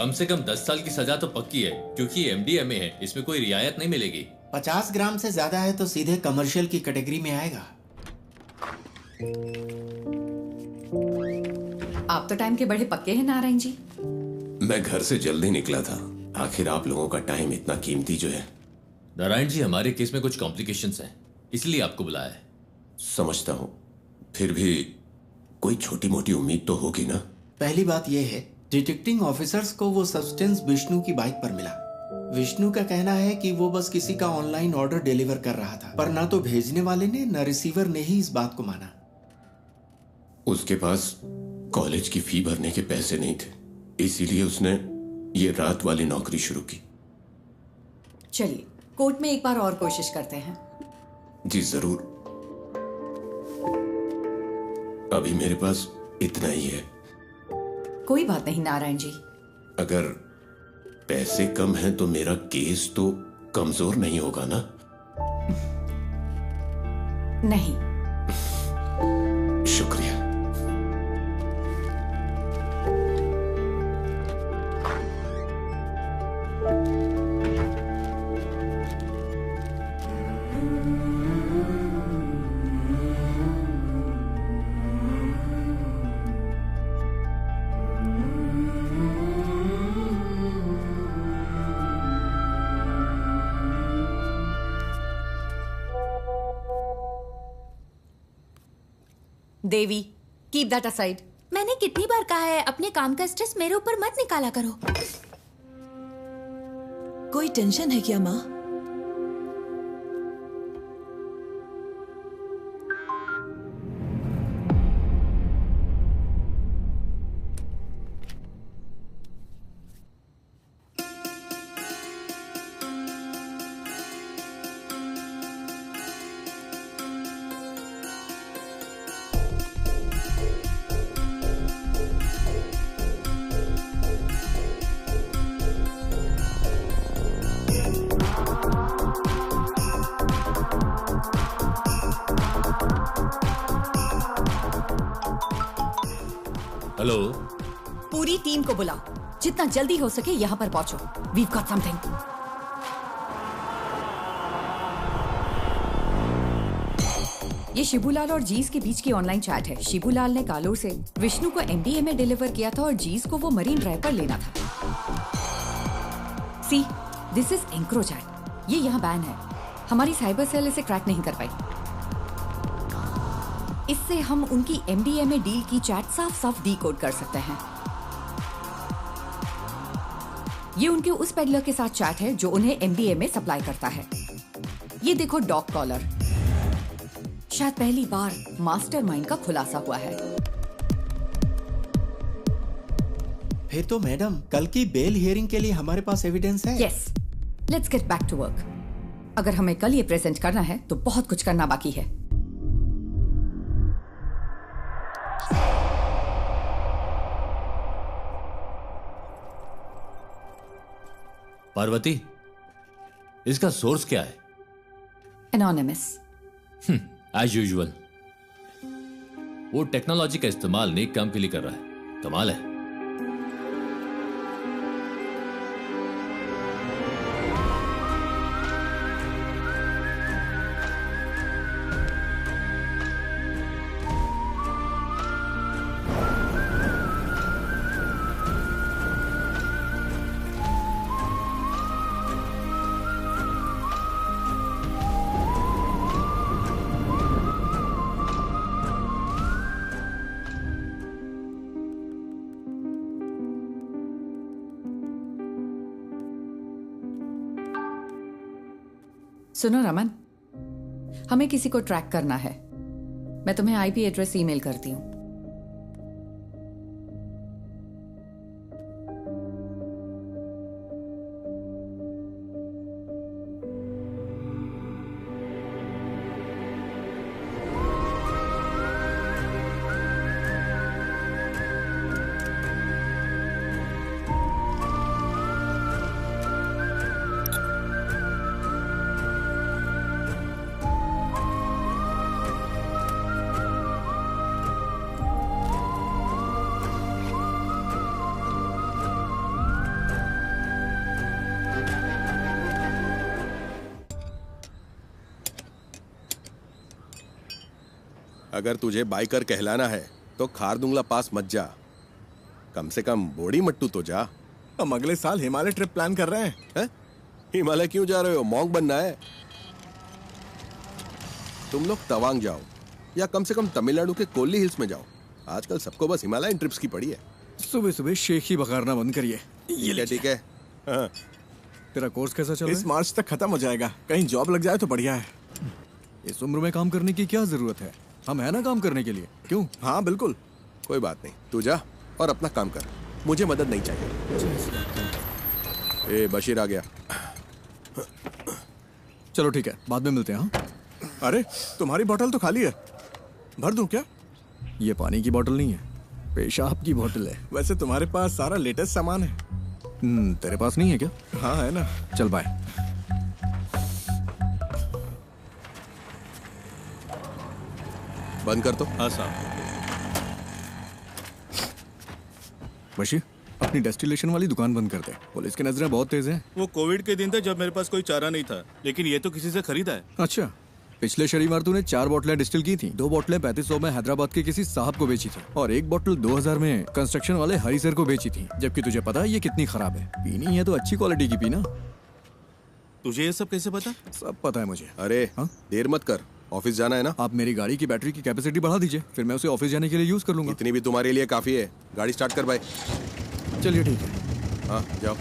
कम से कम 10 साल की सजा तो पक्की है, क्योंकि एमडीएमए है, इसमें कोई रियायत नहीं मिलेगी। 50 ग्राम से ज्यादा है तो सीधे कमर्शियल की कैटेगरी में आएगा। आप तो टाइम के बड़े पक्के हैं नारायण जी। मैं घर से जल्दी निकला था, आखिर आप लोगों का टाइम इतना कीमती जो है। नारायण जी, हमारे केस में कुछ कॉम्प्लिकेशंस हैं, इसलिए आपको बुलाया है। समझता हूं, फिर भी कोई छोटी मोटी उम्मीद तो होगी ना। पहली बात यह है, डिटेक्टिंग ऑफिसर्स को वो सब्सटेंस विष्णु की बाइक पर मिला। विष्णु का कहना है कि वो बस किसी का ऑनलाइन ऑर्डर डिलीवर कर रहा था, पर ना तो भेजने वाले ने न रिसीवर ने ही इस बात को माना। उसके पास कॉलेज की फी भरने के पैसे नहीं थे, इसीलिए उसने ये रात वाली नौकरी शुरू की। चलिए कोर्ट में एक बार और कोशिश करते हैं। जी जरूर, अभी मेरे पास इतना ही है। कोई बात नहीं नारायण जी। अगर पैसे कम हैं तो मेरा केस तो कमजोर नहीं होगा ना? नहीं। शुक्रिया। देवी, कीप दैट असाइड। मैंने कितनी बार कहा है अपने काम का स्ट्रेस मेरे ऊपर मत निकाला करो। कोई टेंशन है क्या माँ? हेलो, पूरी टीम को बुलाओ, जितना जल्दी हो सके यहाँ पर पहुंचो। We've got something. ये शिबूलाल और जीस के बीच की ऑनलाइन चैट है। शिबूलाल ने कालोर से विष्णु को एमडीए में डिलीवर किया था और जीस को वो मरीन ड्राइव पर लेना था। सी, दिस इज एंक्रोचैट। ये यहाँ बैन है। हमारी साइबर सेल इसे क्रैक नहीं कर पाई। इससे हम उनकी एमडीए में डील की चैट साफ साफ डीकोड कर सकते हैं। ये उनके उस पेडलर के साथ चैट है जो उन्हें एमडीए में सप्लाई करता है। ये देखो डॉग कॉलर। शायद पहली बार मास्टरमाइंड का खुलासा हुआ है। फिर तो मैडम, कल की बेल हियरिंग के लिए हमारे पास एविडेंस है। Yes, let's get back to work. अगर हमें कल ये प्रेजेंट करना है तो बहुत कुछ करना बाकी है। पार्वती, इसका सोर्स क्या है? एनोनिमस। As usual. वो टेक्नोलॉजी का इस्तेमाल नेक काम के लिए कर रहा है। कमाल है। सुनो रमन, हमें किसी को ट्रैक करना है। मैं तुम्हें आईपी एड्रेस ईमेल करती हूँ। अगर तुझे बाइकर कहलाना है तो खारदुंगला पास मत जा, कम से कम बोड़ी मट्टू तो जा। हम अगले साल हिमालय ट्रिप प्लान कर रहे हैं। हिमालय क्यों जा रहे हो? मॉन्क बनना है? तुम लोग तवांग जाओ या कम से कम तमिलनाडु के कोल्ली हिल्स में जाओ। आजकल सबको बस हिमालयन ट्रिप्स की पड़ी है। सुबह सुबह शेख ही बघारना बंद करिए। ये ठीक है। हाँ। तेरा कोर्स कैसा चल रहा है? इस मार्च तक खत्म हो जाएगा। कहीं जॉब लग जाए तो बढ़िया है। इस उम्र में काम करने की क्या जरूरत है? हम है ना काम करने के लिए। क्यों? हाँ बिल्कुल। कोई बात नहीं, तू जा और अपना काम कर, मुझे मदद नहीं चाहिए। ए बशीर आ गया। चलो ठीक है, बाद में मिलते हैं। हाँ? अरे तुम्हारी बोतल तो खाली है, भर दूं क्या? ये पानी की बोतल नहीं है, पेशाब की बोतल है। वैसे तुम्हारे पास सारा लेटेस्ट सामान है। तेरे पास नहीं है क्या? हाँ है ना। चल बाय। बंद कर तो। हाँ साहब। बशीर, अपनी डेस्टिलेशन वाली दुकान बंद कर दे। पुलिस की नजरें बहुत तेज हैं। वो कोविड के दिन थे जब मेरे पास कोई चारा नहीं था, लेकिन ये तो किसी से खरीदा है। अच्छा, पिछले शनिवार तूने 4 बोतलें डिस्टिल की थी। 2 बोतलें 3500 में हैदराबाद के किसी साहब को बेची थी और 1 बोतल 2000 में कंस्ट्रक्शन वाले हरी सर को बेची थी। जबकि तुझे पता है ये कितनी खराब है। पीनी है तो अच्छी क्वालिटी की पीना। तुझे ये सब कैसे पता? सब पता है मुझे। अरे देर मत कर, ऑफिस जाना है ना। आप मेरी गाड़ी की बैटरी की कैपेसिटी बढ़ा दीजिए, फिर मैं उसे ऑफिस जाने के लिए यूज कर लूंगा। इतनी भी तुम्हारे लिए काफी है। गाड़ी स्टार्ट कर भाई। चलिए ठीक है। हाँ जाओ।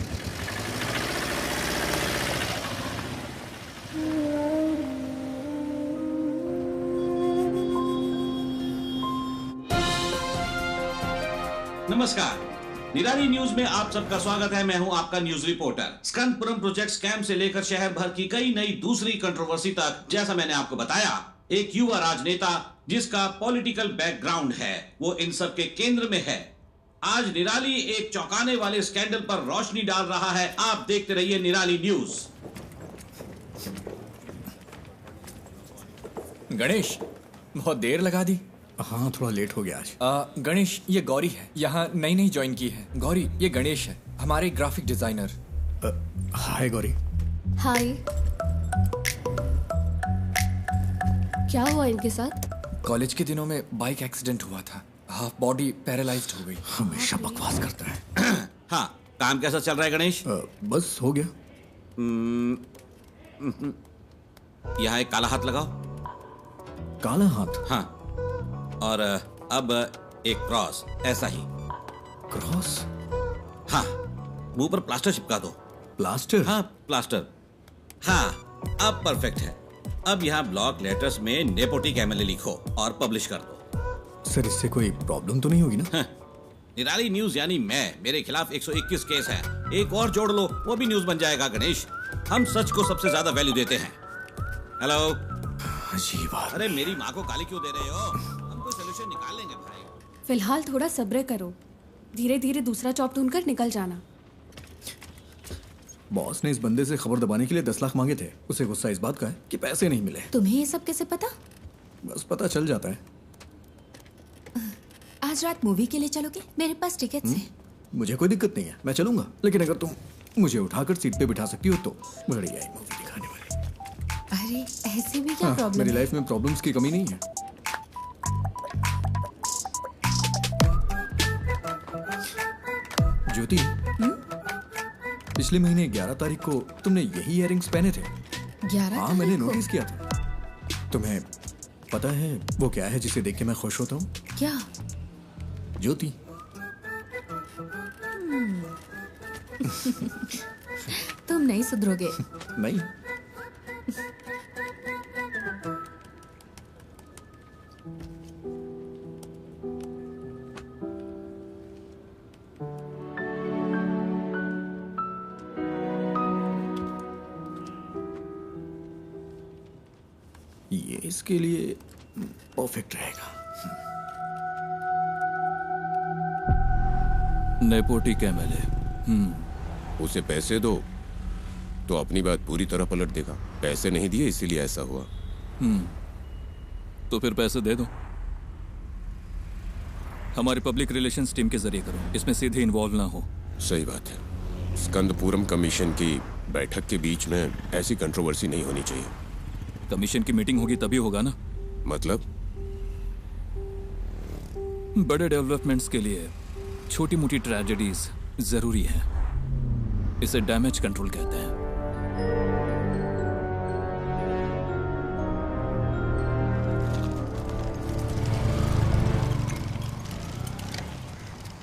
नमस्कार, निराली न्यूज में आप सबका स्वागत है। मैं हूं आपका न्यूज रिपोर्टर। स्कंदपुरम प्रोजेक्ट स्कैम से लेकर शहर भर की कई नई दूसरी कंट्रोवर्सी तक, जैसा मैंने आपको बताया, एक युवा राजनेता जिसका पॉलिटिकल बैकग्राउंड है, वो इन सब के केंद्र में है। आज निराली एक चौंकाने वाले स्कैंडल पर रोशनी डाल रहा है। आप देखते रहिए निराली न्यूज। गणेश, बहुत देर लगा दी। हाँ, थोड़ा लेट हो गया आज। गणेश, ये गौरी है, यहाँ नई ज्वाइन की है। गौरी, ये गणेश है, हमारे ग्राफिक डिजाइनर। हाय गौरी। हाय। क्या हुआ इनके साथ? कॉलेज के दिनों में बाइक एक्सीडेंट हुआ था, हाफ बॉडी पैरालाइज्ड हो गई। हमेशा बकवास करता है। हाँ, काम कैसा चल रहा है गणेश? बस हो गया। यहाँ एक काला हाथ लगाओ। काला हाथ? हाँ, और अब एक क्रॉस, ऐसा ही। क्रॉस? हाँ, मुंह पर प्लास्टर चिपका दो। प्लास्टर? हाँ, प्लास्टर। हाँ, अब परफेक्ट है। अब यहाँ ब्लॉक लेटर्स में नेपोटिक एमएलए लिखो और पब्लिश कर दो। सर, इससे कोई प्रॉब्लम तो नहीं होगी ना? हाँ, निराली न्यूज यानी मेरे खिलाफ 121 केस है। एक और जोड़ लो, वो भी न्यूज बन जाएगा। गणेश, हम सच को सबसे ज्यादा वैल्यू देते हैं। हेलो। अजीब बात। अरे मेरी माँ को गाली क्यों दे रहे हो? हम कोई सलूशन निकाल लेंगे भाई। फिलहाल थोड़ा सब्र करो, धीरे धीरे दूसरा जॉब ढूंढकर निकल जाना। बॉस ने इस बंदे से खबर दबाने के लिए 10 लाख मांगे थे। उसे गुस्सा इस बात का है कि पैसे नहीं मिले। तुम्हें ये सब कैसे पता? बस पता चल जाता है। आज रात मूवी के लिए चलोगे? मेरे पास टिकट्स हैं। मुझे कोई दिक्कत नहीं है, मैं चलूंगा। लेकिन अगर तुम मुझे उठाकर सीट पे बिठा सकती हो तो बढ़िया है मूवी दिखाने वाली। अरे ऐसे भी क्या प्रॉब्लम? मेरी लाइफ में प्रॉब्लम्स की कमी नहीं है। ज्योति, पिछले महीने 11 तारीख को तुमने यही इयररिंग्स पहने थे। 11? हाँ, मैंने नोटिस किया था। तुम्हें पता है वो क्या है जिसे देख के मैं खुश होता हूँ? क्या? ज्योति। तुम नहीं सुधरोगे। नहीं। ये इसके लिए परफेक्ट रहेगा। नेपोटिक एमएलए। उसे पैसे दो तो अपनी बात पूरी तरह पलट देगा। पैसे नहीं दिए इसीलिए ऐसा हुआ। तो फिर पैसे दे दो। हमारी पब्लिक रिलेशंस टीम के जरिए करो, इसमें सीधे इन्वॉल्व ना हो। सही बात है। स्कंदपुरम कमीशन की बैठक के बीच में ऐसी कंट्रोवर्सी नहीं होनी चाहिए। कमीशन की मीटिंग होगी तभी होगा ना। मतलब? बड़े डेवलपमेंट्स के लिए छोटी मोटी ट्रेजेडीज जरूरी है। इसे डैमेज कंट्रोल कहते हैं।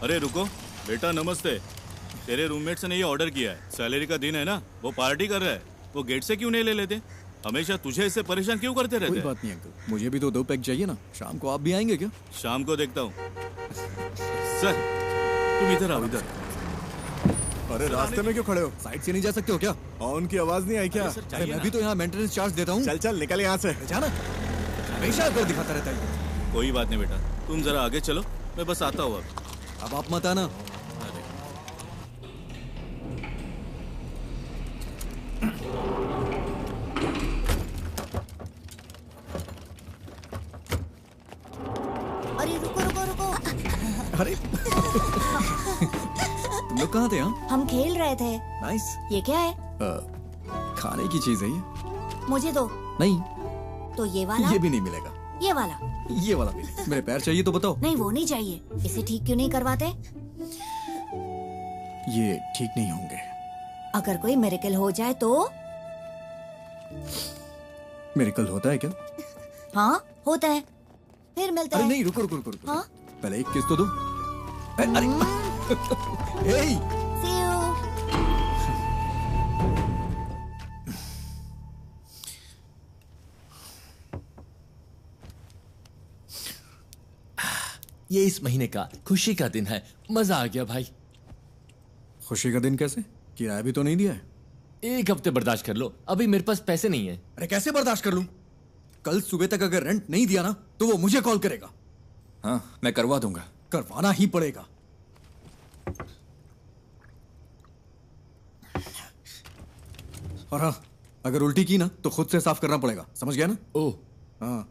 अरे रुको बेटा, नमस्ते। तेरे रूममेट्स ने ये ऑर्डर किया है। सैलरी का दिन है ना, वो पार्टी कर रहा है। वो गेट से क्यों नहीं ले लेते? हमेशा तुझे इससे परेशान क्यों करते रहते? कोई बात नहीं अंकल, मुझे भी तो 2 पैक चाहिए ना। शाम को आप भी आएंगे क्या? शाम को देखता हूँ। सर तुम इधर आओ, इधर। अरे रास्ते में क्यों खड़े हो? साइड से नहीं जा सकते हो क्या? हॉर्न की आवाज नहीं आई क्या? अरे मैं भी तो यहाँ मेंटेनेंस चार्ज देता हूँ। चल चल निकल यहाँ से। जाना, हमेशा कर दिखाता रहता है। कोई बात नहीं बेटा, तुम जरा आगे चलो, मैं बस आता हूँ। अब आप मत आना। अरे रुको रुको रुको। अरे लोग कहाँ थे? हम खेल रहे थे। नाइस। ये क्या है? खाने की चीज है ये। मुझे दो। नहीं। तो ये वाला? ये भी नहीं मिलेगा। ये वाला? ये वाला भी नहीं। मेरे पैर चाहिए तो बताओ। नहीं वो नहीं चाहिए। इसे ठीक क्यों नहीं करवाते? ये ठीक नहीं होंगे। अगर कोई मिरेकल हो जाए तो? मिरेकल होता है क्या? हाँ होता है। फिर मिलता है। है। नहीं रुको रुको रुको रुको। हाँ? पहले एक किस तो दो। अरे हे See you. ये इस महीने का खुशी का दिन है। मजा आ गया भाई। खुशी का दिन कैसे? किराया भी तो नहीं दिया है। 1 हफ्ते बर्दाश्त कर लो, अभी मेरे पास पैसे नहीं है। अरे कैसे बर्दाश्त कर लूं? कल सुबह तक अगर रेंट नहीं दिया ना तो वो मुझे कॉल करेगा। हाँ मैं करवा दूंगा। करवाना ही पड़ेगा। और हाँ, अगर उल्टी की ना तो खुद से साफ करना पड़ेगा, समझ गया ना? ओह हाँ।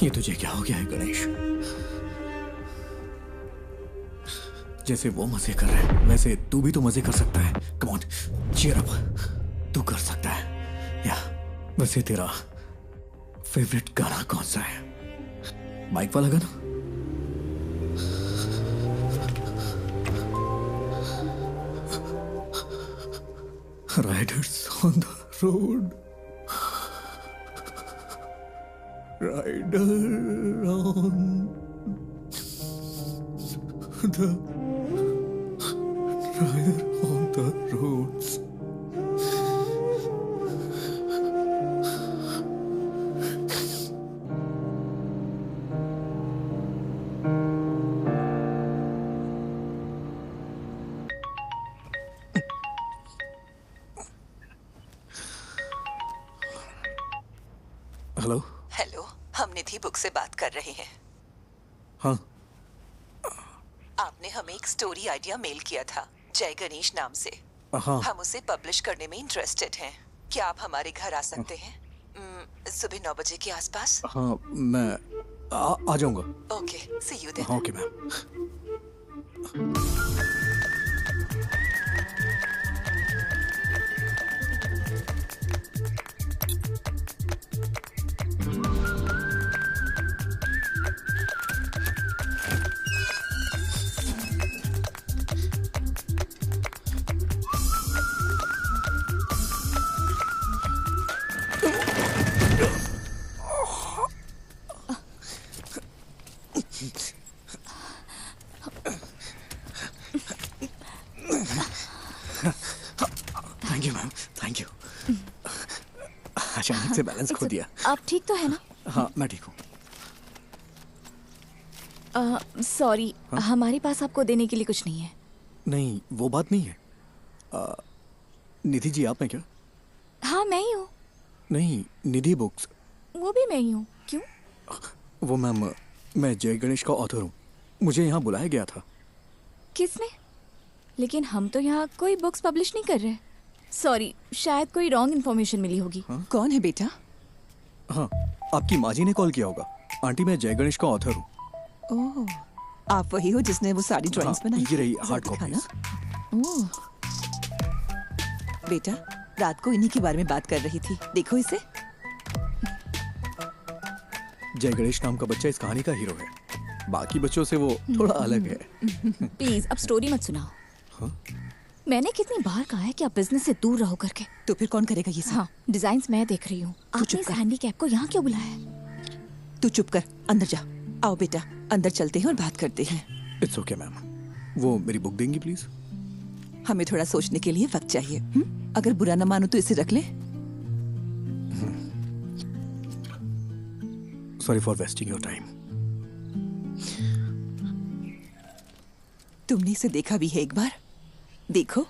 ये तुझे क्या हो गया है गणेश? जैसे वो मजे कर रहे हैं वैसे तू भी तो मजे कर सकता है। कम ऑन, चीयर अप, तू कर सकता है। या वैसे तेरा फेवरेट गाना कौन सा है? बाइक वाला गाना? Riders on the road, rider on the rider on the roads. Hello hello, हम निधि बुक से बात कर रहे हैं। हाँ, आपने हमें एक स्टोरी आइडिया मेल किया था जय गणेश नाम से। हाँ। हम उसे पब्लिश करने में इंटरेस्टेड हैं। क्या आप हमारे घर आ सकते हैं सुबह 9 बजे के आसपास? हाँ, मैं आ जाऊंगा। Okay, see you then. Okay ma'am. Thank you ma'am, thank you. अचानक से बैलेंस खो दिया। आप ठीक तो है ना? हाँ मैं ठीक हूँ। सॉरी, हमारे पास आपको देने के लिए कुछ नहीं है। नहीं वो बात नहीं है। निधि जी आप हैं क्या? हाँ मैं ही हूँ। नहीं निधि बुक्स। वो भी मैं ही हूँ। क्यों? वो मैम मैं जय गणेश का ऑथर हूँ, मुझे यहाँ बुलाया गया था। किसने? लेकिन हम तो यहाँ कोई बुक्स पब्लिश नहीं कर रहे। सॉरी, शायद कोई रॉन्ग इन्फॉर्मेशन मिली होगी। कौन है बेटा? हाँ आपकी माँ जी ने कॉल किया होगा। आंटी मैं जय गणेश का ऑथर हूँ। ओह, आप वही हो जिसने वो सारी ड्राइंग्स बनाई? ये रही जरा हार्ड दिखाना। कॉपीज। ओह बेटा, रात को इन्हीं के बारे में बात कर रही थी, देखो इसे। जय गणेश नाम का बच्चा इस कहानी का हीरो है, बाकी बच्चों से वो थोड़ा अलग है। प्लीज अब स्टोरी मत सुनाओ। मैंने कितनी बार कहा है कि आप बिजनेस से दूर रहो करके। तो फिर कौन करेगा ये सब? हाँ, डिजाइन्स मैं देख रही हूँ। आपने इस हैंडीकैप को यहाँ क्यों बुलाया है? तू चुप कर, अंदर जा। आओ बेटा, अंदर चलते हैं और बात करते हैं। It's okay ma'am. वो मेरी बुक देंगी प्लीज? हमें थोड़ा सोचने के लिए वक्त चाहिए। अगर बुरा न मानो तो इसे रख ले। Sorry for wasting your time. तुमने इसे देखा भी है एक बार? देखो,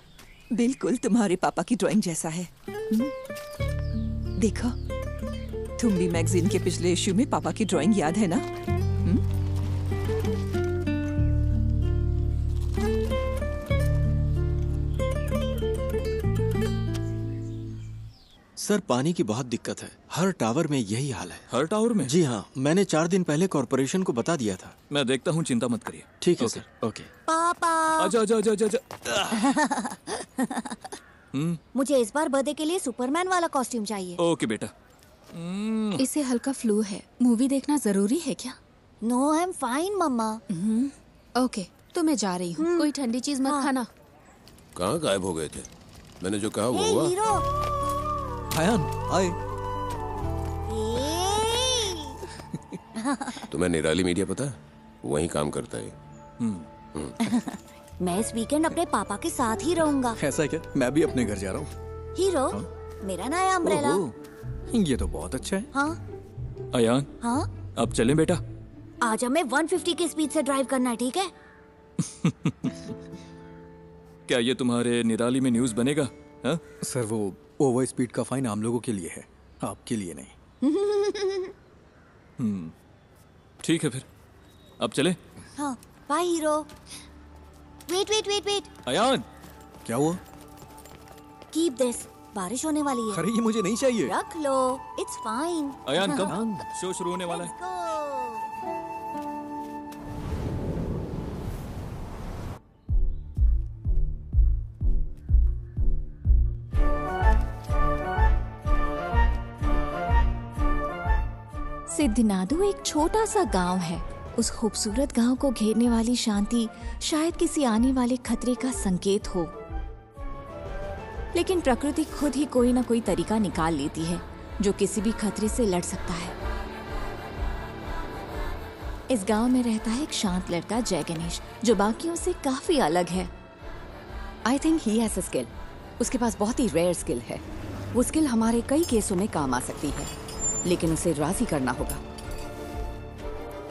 बिल्कुल तुम्हारे पापा की ड्राइंग जैसा है। देखो, तुम भी मैगजीन के पिछले इश्यू में पापा की ड्राइंग याद है ना? सर पानी की बहुत दिक्कत है, हर टावर में यही हाल है। हर टावर में? जी हाँ, मैंने 4 दिन पहले कॉर्पोरेशन को बता दिया था। मैं देखता हूँ, चिंता मत करिए। ठीक है सर। ओके। पापा आजा आजा आजा आजा। मुझे इस बार बर्थडे के लिए सुपरमैन वाला कॉस्ट्यूम चाहिए। ओके बेटा। इसे हल्का फ्लू है, मूवी देखना जरूरी है क्या? No I am fine mama. Okay तो मैं जा रही हूँ। कोई ठंडी चीज मत खाना। कहाँ गायब हो गए थे? मैंने जो कहा वो हुआ। हीरो हायान हाय। तुम्हें निराली मीडिया पता है? वहीं काम करता है। मैं इस वीकेंड अपने पापा के साथ ही रहूंगा। ऐसा है क्या? मैं भी अपने घर जा रहा हूँ। हीरो मेरा नया अम्ब्रेला। ये तो बहुत अच्छा है। हाँ अयान, हाँ अब चलें बेटा? आज हमें 150 की स्पीड से ड्राइव करना है, ठीक है? क्या ये तुम्हारे निराली में न्यूज़ बनेगा? हा? सर वो ओवर स्पीड का फाइन आम लोगों के लिए है, आपके लिए नहीं। ठीक है फिर, अब चले? हाँ bye hero. Wait wait wait wait. Ayaan, क्या हुआ? कीप दिस, बारिश होने वाली है। अरे ये मुझे नहीं चाहिए। रख लो, इट्स फाइन। अयान कब शो शुरू होने वाला है? सिद्धनादु एक छोटा सा गांव है। उस खूबसूरत गांव को घेरने वाली शांति शायद किसी आने वाले खतरे का संकेत हो, लेकिन प्रकृति खुद ही कोई ना कोई तरीका निकाल लेती है जो किसी भी खतरे से लड़ सकता है। इस गांव में रहता है एक शांत लड़का जय गणेश, जो बाकियों से काफी अलग है। I think he has a skill. उसके पास बहुत ही रेयर स्किल है। वो स्किल हमारे कई केसों में काम आ सकती है, लेकिन उसे राजी करना होगा।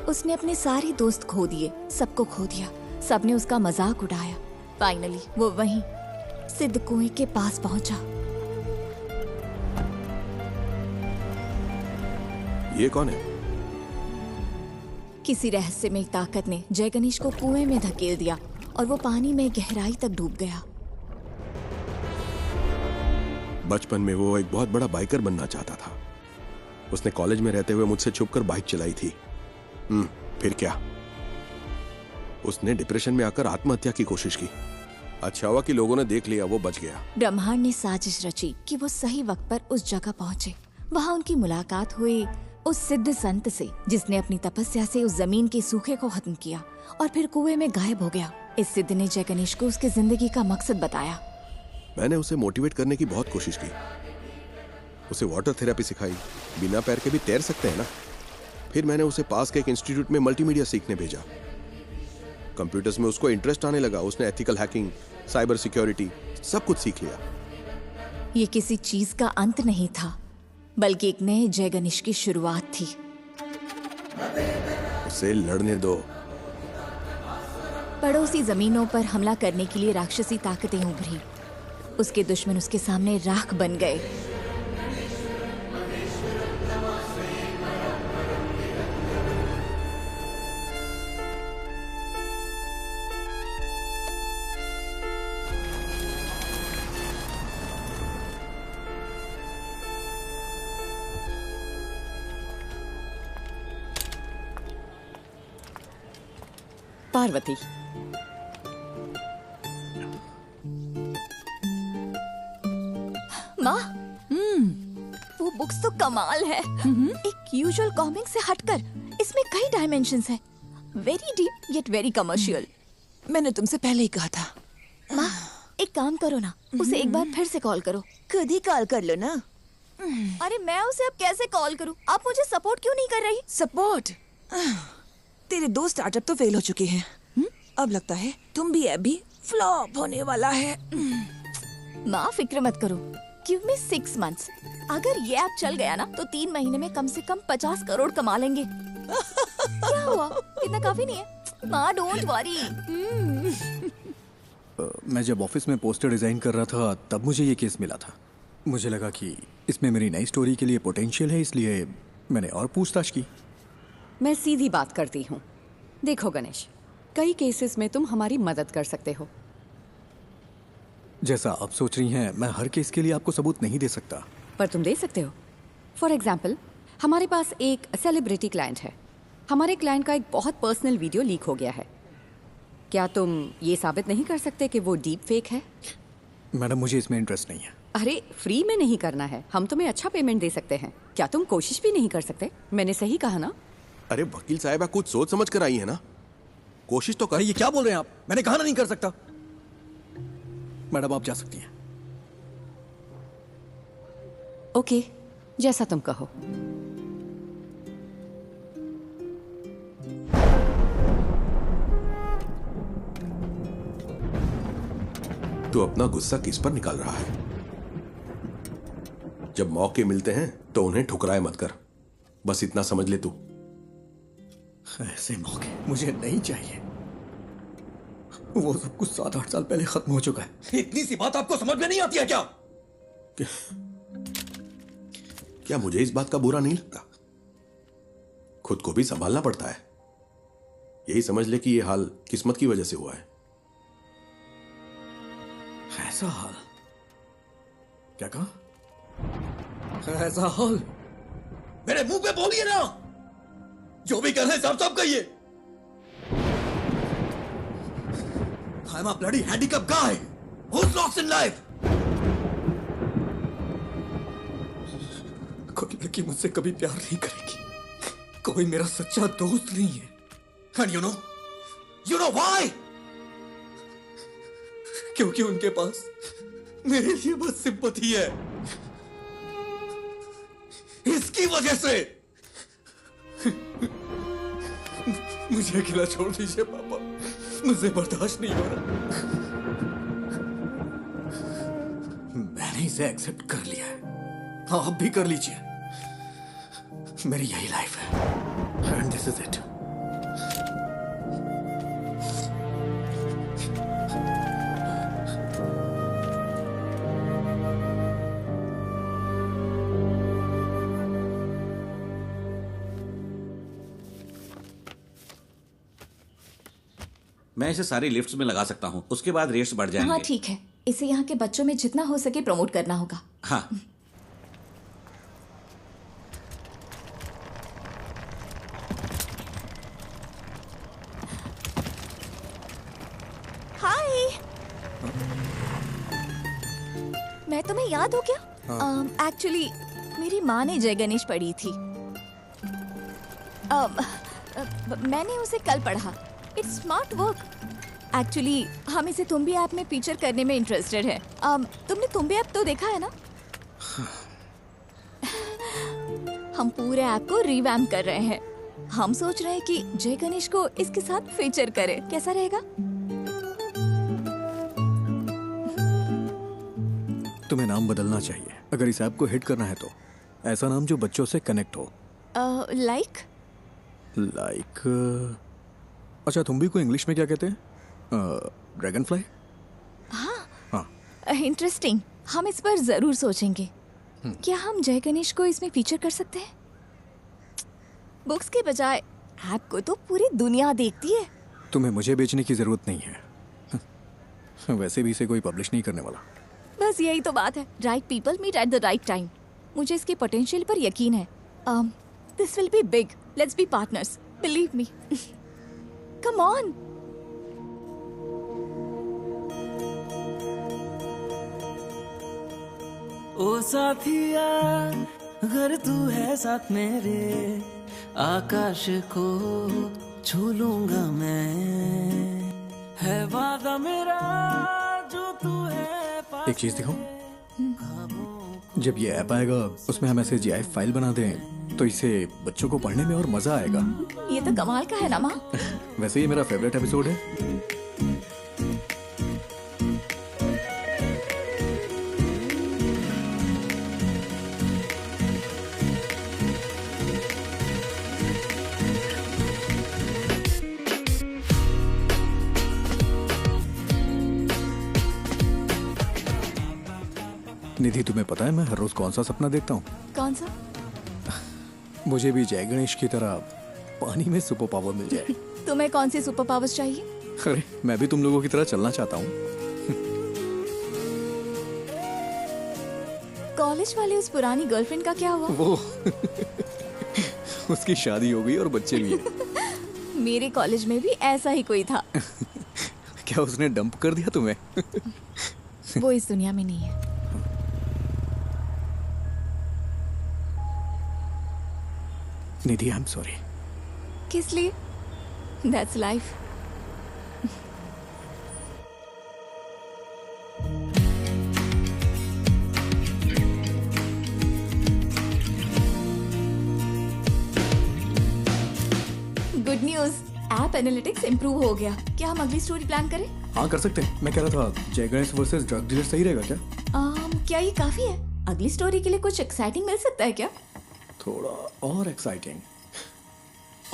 उसने अपने सारे दोस्त खो दिए, सबको खो दिया, सबने उसका मजाक उड़ाया। फाइनली वो वहीं सिद्ध कुएं के पास पहुंचा। ये कौन है? किसी रहस्यमय ताकत ने जय गणेश को कुएं में धकेल दिया और वो पानी में गहराई तक डूब गया। बचपन में वो एक बहुत बड़ा बाइकर बनना चाहता था। उसने कॉलेज में रहते हुए मुझसे छुपकर बाइक चलाई थी। फिर क्या? उसने डिप्रेशन में आकर आत्महत्या की कोशिश की। अच्छा हुआ कि लोगों ने देख लिया, वो बच गया। ब्रह्मांड ने साजिश रची कि वो सही वक्त पर उस जगह पहुंचे। वहाँ उनकी मुलाकात हुई उस सिद्ध संत से जिसने अपनी तपस्या से उस जमीन के सूखे को खत्म किया और फिर कुएं में गायब हो गया। इस सिद्ध ने जय गणेश को उसकी जिंदगी का मकसद बताया। मैंने उसे मोटिवेट करने की बहुत कोशिश की, उसे वाटर थेरेपी सिखाई। बिना पैर के भी तैर सकते हैं ना। फिर मैंने उसे पास के एक इंस्टीट्यूट में मल्टीमीडिया सीखने भेजा। कंप्यूटर्स में उसको इंटरेस्ट आने लगा। उसने एथिकल हैकिंग, साइबर सिक्योरिटी सब कुछ सीख लिया। ये किसी चीज का अंत नहीं था, बल्कि एक नए जय गणेश की शुरुआत थी। उसे लड़ने दो। पड़ोसी जमीनों पर हमला करने के लिए राक्षसी ताकतें उभरी। उसके दुश्मन उसके सामने राख बन गए। पार्वती, माँ, वो बुक्स तो कमाल है। एक यूजुअल कॉमिक से हटकर इसमें कई डायमेंशंस हैं। Very deep yet very commercial. मैंने तुमसे पहले ही कहा था। माँ, एक काम करो ना, उसे एक बार फिर से कॉल करो। खुद ही कॉल कर लो ना। अरे मैं उसे अब कैसे कॉल करूँ? आप मुझे सपोर्ट क्यों नहीं कर रही? सपोर्ट? तेरे 2 स्टार्टअप तो फेल हो चुके हैं। अब लगता है तुम भी ऐप भी फ्लॉप होने वाला है। माँ फिक्र मत करो, गिव मी 6 months। अगर ये ऐप चल गया ना तो 3 महीने में कम से कम 50 करोड़ कमा लेंगे। क्या हुआ? इतना काफी नहीं है? माँ डोंट वरी। मैं जब ऑफिस में पोस्टर डिजाइन कर रहा था तब मुझे ये केस मिला था। मुझे लगा कि इसमें मेरी नई स्टोरी के लिए पोटेंशियल है, इसलिए मैंने और पूछताछ की। मैं सीधी बात करती हूँ। देखो गणेश, कई केसेस में तुम हमारी मदद कर सकते हो। जैसा आप सोच रही हैं, मैं हर केस के लिए आपको सबूत नहीं दे सकता। पर तुम दे सकते हो। फॉर एग्जाम्पल, हमारे पास एक सेलिब्रिटी क्लाइंट है। हमारे क्लाइंट का एक बहुत पर्सनल वीडियो लीक हो गया है। क्या तुम ये साबित नहीं कर सकते कि वो डीप फेक है? मैडम, मुझे इसमें इंटरेस्ट नहीं है। अरे फ्री में नहीं करना है, हम तुम्हें अच्छा पेमेंट दे सकते हैं। क्या तुम कोशिश भी नहीं कर सकते? मैंने सही कहा ना? अरे वकील साहब, कुछ सोच समझ कर आई है ना, कोशिश तो कर। ये क्या बोल रहे हैं आप? मैंने कहा ना नहीं कर सकता। मैडम आप जा सकती हैं। ओके, जैसा तुम कहो। तू अपना गुस्सा किस पर निकाल रहा है? जब मौके मिलते हैं तो उन्हें ठुकराए मत कर, बस इतना समझ ले तू। ऐसे मौके मुझे नहीं चाहिए। वो सब कुछ 7-8 साल पहले खत्म हो चुका है। इतनी सी बात आपको समझ में नहीं आती है क्या? क्या मुझे इस बात का बुरा नहीं लगता? खुद को भी संभालना पड़ता है। यही समझ ले कि ये हाल किस्मत की वजह से हुआ है। ऐसा हाल? क्या कहा? ऐसा हाल? मेरे मुंह पे बोलिए ना। जो भी कर रहे हैं साफ साफ कहिए। I'm a bloody handicapped guy who's lost in life. कोई लड़की मुझसे कभी प्यार नहीं करेगी। कोई मेरा सच्चा दोस्त नहीं है। And you know why? क्योंकि उनके पास मेरे लिए बस सिंपैथी है। इसकी वजह से मुझे अकेला छोड़ दीजिए पापा, मुझे बर्दाश्त नहीं हो रहा। मैंने इसे एक्सेप्ट कर लिया है, आप भी कर लीजिए। मेरी यही लाइफ है एंड दिस इज इट। मैं इसे सारी लिफ्ट्स में लगा सकता हूँ, उसके बाद रेट्स बढ़ जाएंगे। हाँ ठीक है, इसे यहाँ के बच्चों में जितना हो सके प्रमोट करना होगा। हाँ। मैं तुम्हें याद हो क्या? एक्चुअली मेरी माँ ने जय गणेश पढ़ी थी। मैंने उसे कल पढ़ा। It's smart work. एक्चुअली हम इसे तुम्बी ऐप में फीचर करने में इंटरेस्टेड है। तुमने तुम्बी ऐप तो देखा है ना? हम पूरे ऐप को रिवैम्प कर रहे हैं। हम सोच रहे हैं कि जय गणेश को इसके साथ फीचर करें। कैसा रहेगा? तुम्हें नाम बदलना चाहिए अगर इस ऐप को हिट करना है तो। ऐसा नाम जो बच्चों से कनेक्ट हो। लाइक अच्छा, तुम भी को इंग्लिश में क्या कहते हैं? Dragon fly. हाँ, इंटरेस्टिंग। हम इस पर जरूर सोचेंगे। क्या हम जय गणेश को इसमें फीचर कर सकते हैं? बुक्स के बजाय ऐप को तो पूरी दुनिया देखती है। तुम्हें मुझे बेचने की जरूरत नहीं है। वैसे भी इसे कोई पब्लिश नहीं करने वाला। बस यही तो बात है। Right people meet at the right time. मुझे इसके पोटेंशियल पर यकीन है। This will be big. Let's be partners. Believe me. Come on. ओ साथिया, अगर तू है साथ मेरे, आकाश को छू लूंगा मैं। है वादा मेरा जो तू है। एक चीज दिखाऊं? जब ये ऐप आएगा उसमें हम ऐसे GIF फाइल बना दें तो इसे बच्चों को पढ़ने में और मजा आएगा। ये तो कमाल का है ना माँ? वैसे ये मेरा फेवरेट एपिसोड है। निधि, तुम्हें पता है मैं हर रोज कौन सा सपना देखता हूँ? कौन सा? मुझे भी जय गणेश की तरह पानी में सुपर पावर मिल जाए। तुम्हें कौन सी सुपर पावर्स चाहिए? अरे मैं भी तुम लोगों की तरह चलना चाहता हूँ। कॉलेज वाले उस पुरानी गर्लफ्रेंड का क्या हुआ? वो उसकी शादी हो गई और बच्चे भी हैं। मेरे कॉलेज में भी ऐसा ही कोई था। क्या उसने डंप कर दिया तुम्हें? वो इस दुनिया में नहीं है। निधि, आई एम सॉरी। किस लिए? That's life. Good news, app analytics improve हो गया। क्या हम अगली स्टोरी प्लान करें? हाँ, कर सकते हैं। मैं कह रहा था जय गणेश वर्सेस ड्रग डीलर सही रहेगा क्या? क्या ये काफी है? अगली स्टोरी के लिए कुछ एक्साइटिंग मिल सकता है क्या? थोड़ा और एक्साइटिंग।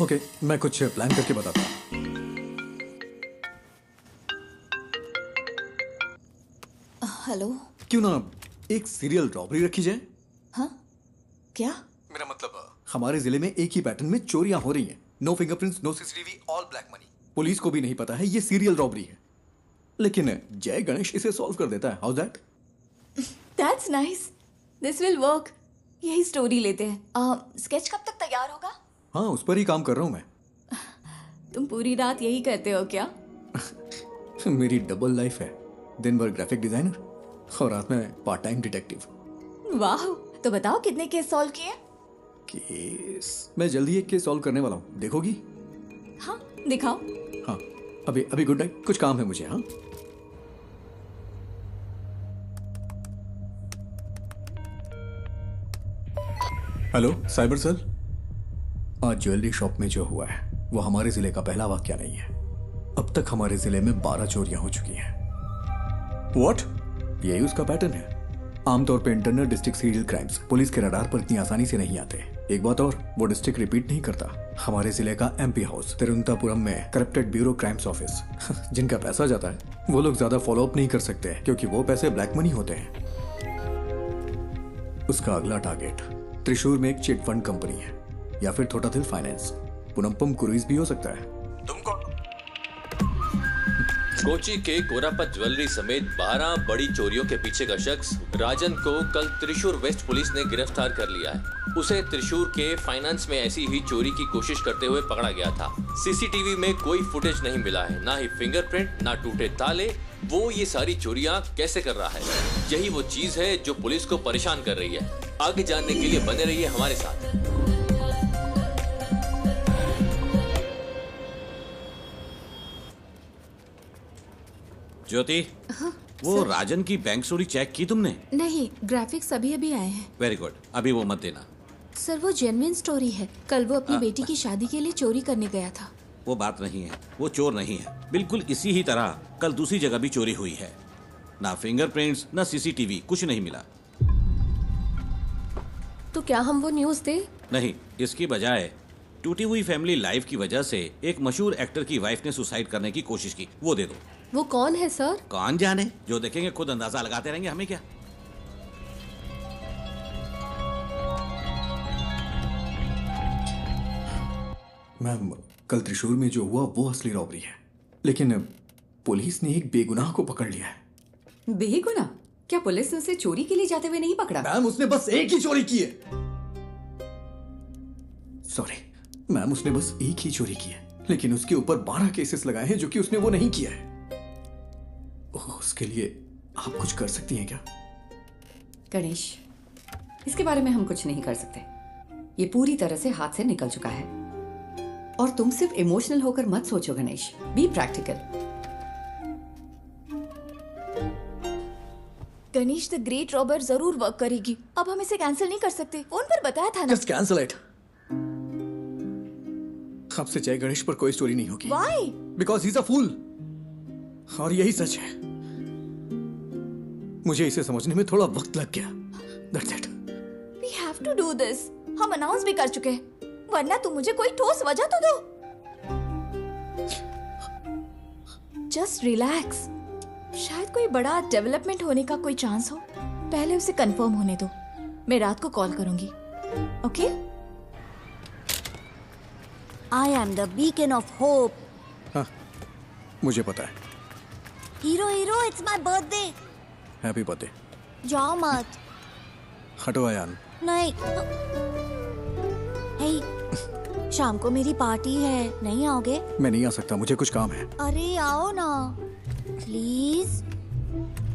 ओके, मैं कुछ प्लान करके बताता हूँ। हेलो। क्यों ना एक सीरियल रॉबरी रखी जाए? हाँ? क्या? मेरा मतलब हमारे जिले में एक ही पैटर्न में चोरियां हो रही हैं। No fingerprints, no CCTV, all black money. Police को भी नहीं पता है ये सीरियल रॉबरी है, लेकिन जय गणेश इसे सॉल्व कर देता है। How that? That's nice. This will work. यही स्टोरी लेते हैं। स्केच कब तक तैयार होगा? हाँ, उस पर ही काम कर रहा हूँ मैं। तुम पूरी रात यही करते हो क्या? मेरी डबल लाइफ है। दिन भर ग्राफिक डिजाइनर और रात में पार्ट टाइम डिटेक्टिव। वाह, तो बताओ कितने केस सॉल्व किए? केस मैं जल्दी एक केस सॉल्व करने वाला हूँ, देखोगी? हाँ, दिखाओ। हाँ, अभी गुड नाइट, कुछ काम है मुझे। हाँ, हेलो साइबर सेल। आज ज्वेलरी शॉप में जो हुआ है वो हमारे जिले का पहला वाकया नहीं है। अब तक हमारे जिले में 12 चोरियां हो चुकी हैं। व्हाट? यही उसका पैटर्न है। आमतौर पे internal district serial crimes police के रडार पर इतनी आसानी से नहीं आते। एक बात और, वो डिस्ट्रिक्ट रिपीट नहीं करता। हमारे जिले का MP हाउस तिरुवनंतपुरम में करप्टेड ब्यूरो क्राइम्स ऑफिस, जिनका पैसा जाता है वो लोग ज्यादा फॉलो अप नहीं कर सकते क्योंकि वो पैसे ब्लैक मनी होते हैं। उसका अगला टारगेट त्रिशूर में एक चिट फंड कंपनी है या फिर थोटाथिल फाइनेंस। पुनम्पम क्रूइज भी हो सकता है। तुम कौन? कोची के कोरापत ज्वेलरी समेत 12 बड़ी चोरियों के पीछे का शख्स राजन को कल त्रिशूर वेस्ट पुलिस ने गिरफ्तार कर लिया है। उसे त्रिशूर के फाइनेंस में ऐसी ही चोरी की कोशिश करते हुए पकड़ा गया था। सीसीटीवी में कोई फुटेज नहीं मिला है, ना ही फिंगरप्रिंट, ना टूटे ताले। वो ये सारी चोरियां कैसे कर रहा है, यही वो चीज है जो पुलिस को परेशान कर रही है। आगे जानने के लिए बने रहिए हमारे साथ। ज्योति, वो राजन की बैंक चोरी चेक की तुमने? नहीं, ग्राफिक्स अभी अभी आए हैं। वेरी गुड, अभी वो मत देना। सर वो जेन्युइन स्टोरी है। कल वो अपनी बेटी की शादी के लिए चोरी करने गया था। वो बात नहीं है, वो चोर नहीं है। बिल्कुल इसी ही तरह कल दूसरी जगह भी चोरी हुई है। ना फिंगरप्रिंट्स, ना सीसीटीवी, कुछ नहीं मिला। तो क्या हम वो न्यूज़ दें? नहीं, इसकी बजाय टूटी हुई फैमिली लाइफ की वजह से एक मशहूर एक्टर की वाइफ ने सुसाइड करने की कोशिश की, वो दे दो। वो कौन है सर? कौन जाने, जो देखेंगे खुद अंदाजा लगाते रहेंगे, हमें क्या। मैम, कल त्रिशूर में जो हुआ वो असली रॉबरी है, लेकिन पुलिस ने एक बेगुनाह को पकड़ लिया है। बेगुनाह? क्या पुलिस ने उसे चोरी के लिए जाते हुए नहीं पकड़ा? मैम, उसने बस एक ही चोरी की है। सॉरी मैम, उसने बस एक ही चोरी की है, लेकिन उसके ऊपर 12 केसेस लगाए हैं जो कि उसने वो नहीं किया है। उसके लिए आप कुछ कर सकती हैं क्या? गणेश, इसके बारे में हम कुछ नहीं कर सकते। ये पूरी तरह से हाथ से निकल चुका है। और तुम सिर्फ इमोशनल होकर मत सोचो Ganesh, be practical. Ganesh the great robber जरूर वर्क करेगी। अब हम इसे कैंसिल नहीं कर सकते, फोन पर बताया था ना। Just cancel it. अब से जय गणेश पर कोई स्टोरी नहीं होगी। Why? Because he is a fool. और यही सच है। मुझे इसे समझने में थोड़ा वक्त लग गया। That's it. We have to do this. हम अनाउंस भी कर चुके हैं, वरना तुम मुझे कोई ठोस वजह तो दो। Just relax. शायद कोई बड़ा डेवलपमेंट होने का कोई चांस हो। पहले उसे कंफर्म होने दो। मैं रात को कॉल करूंगी। Okay? I am the beacon of hope. हाँ, मुझे पता है। Hero hero, it's my birthday. Happy birthday. जाओ मत। हटो अयान। नहीं। हे, शाम को मेरी पार्टी है, नहीं आओगे? मैं नहीं आ सकता, मुझे कुछ काम है। अरे आओ ना, प्लीज।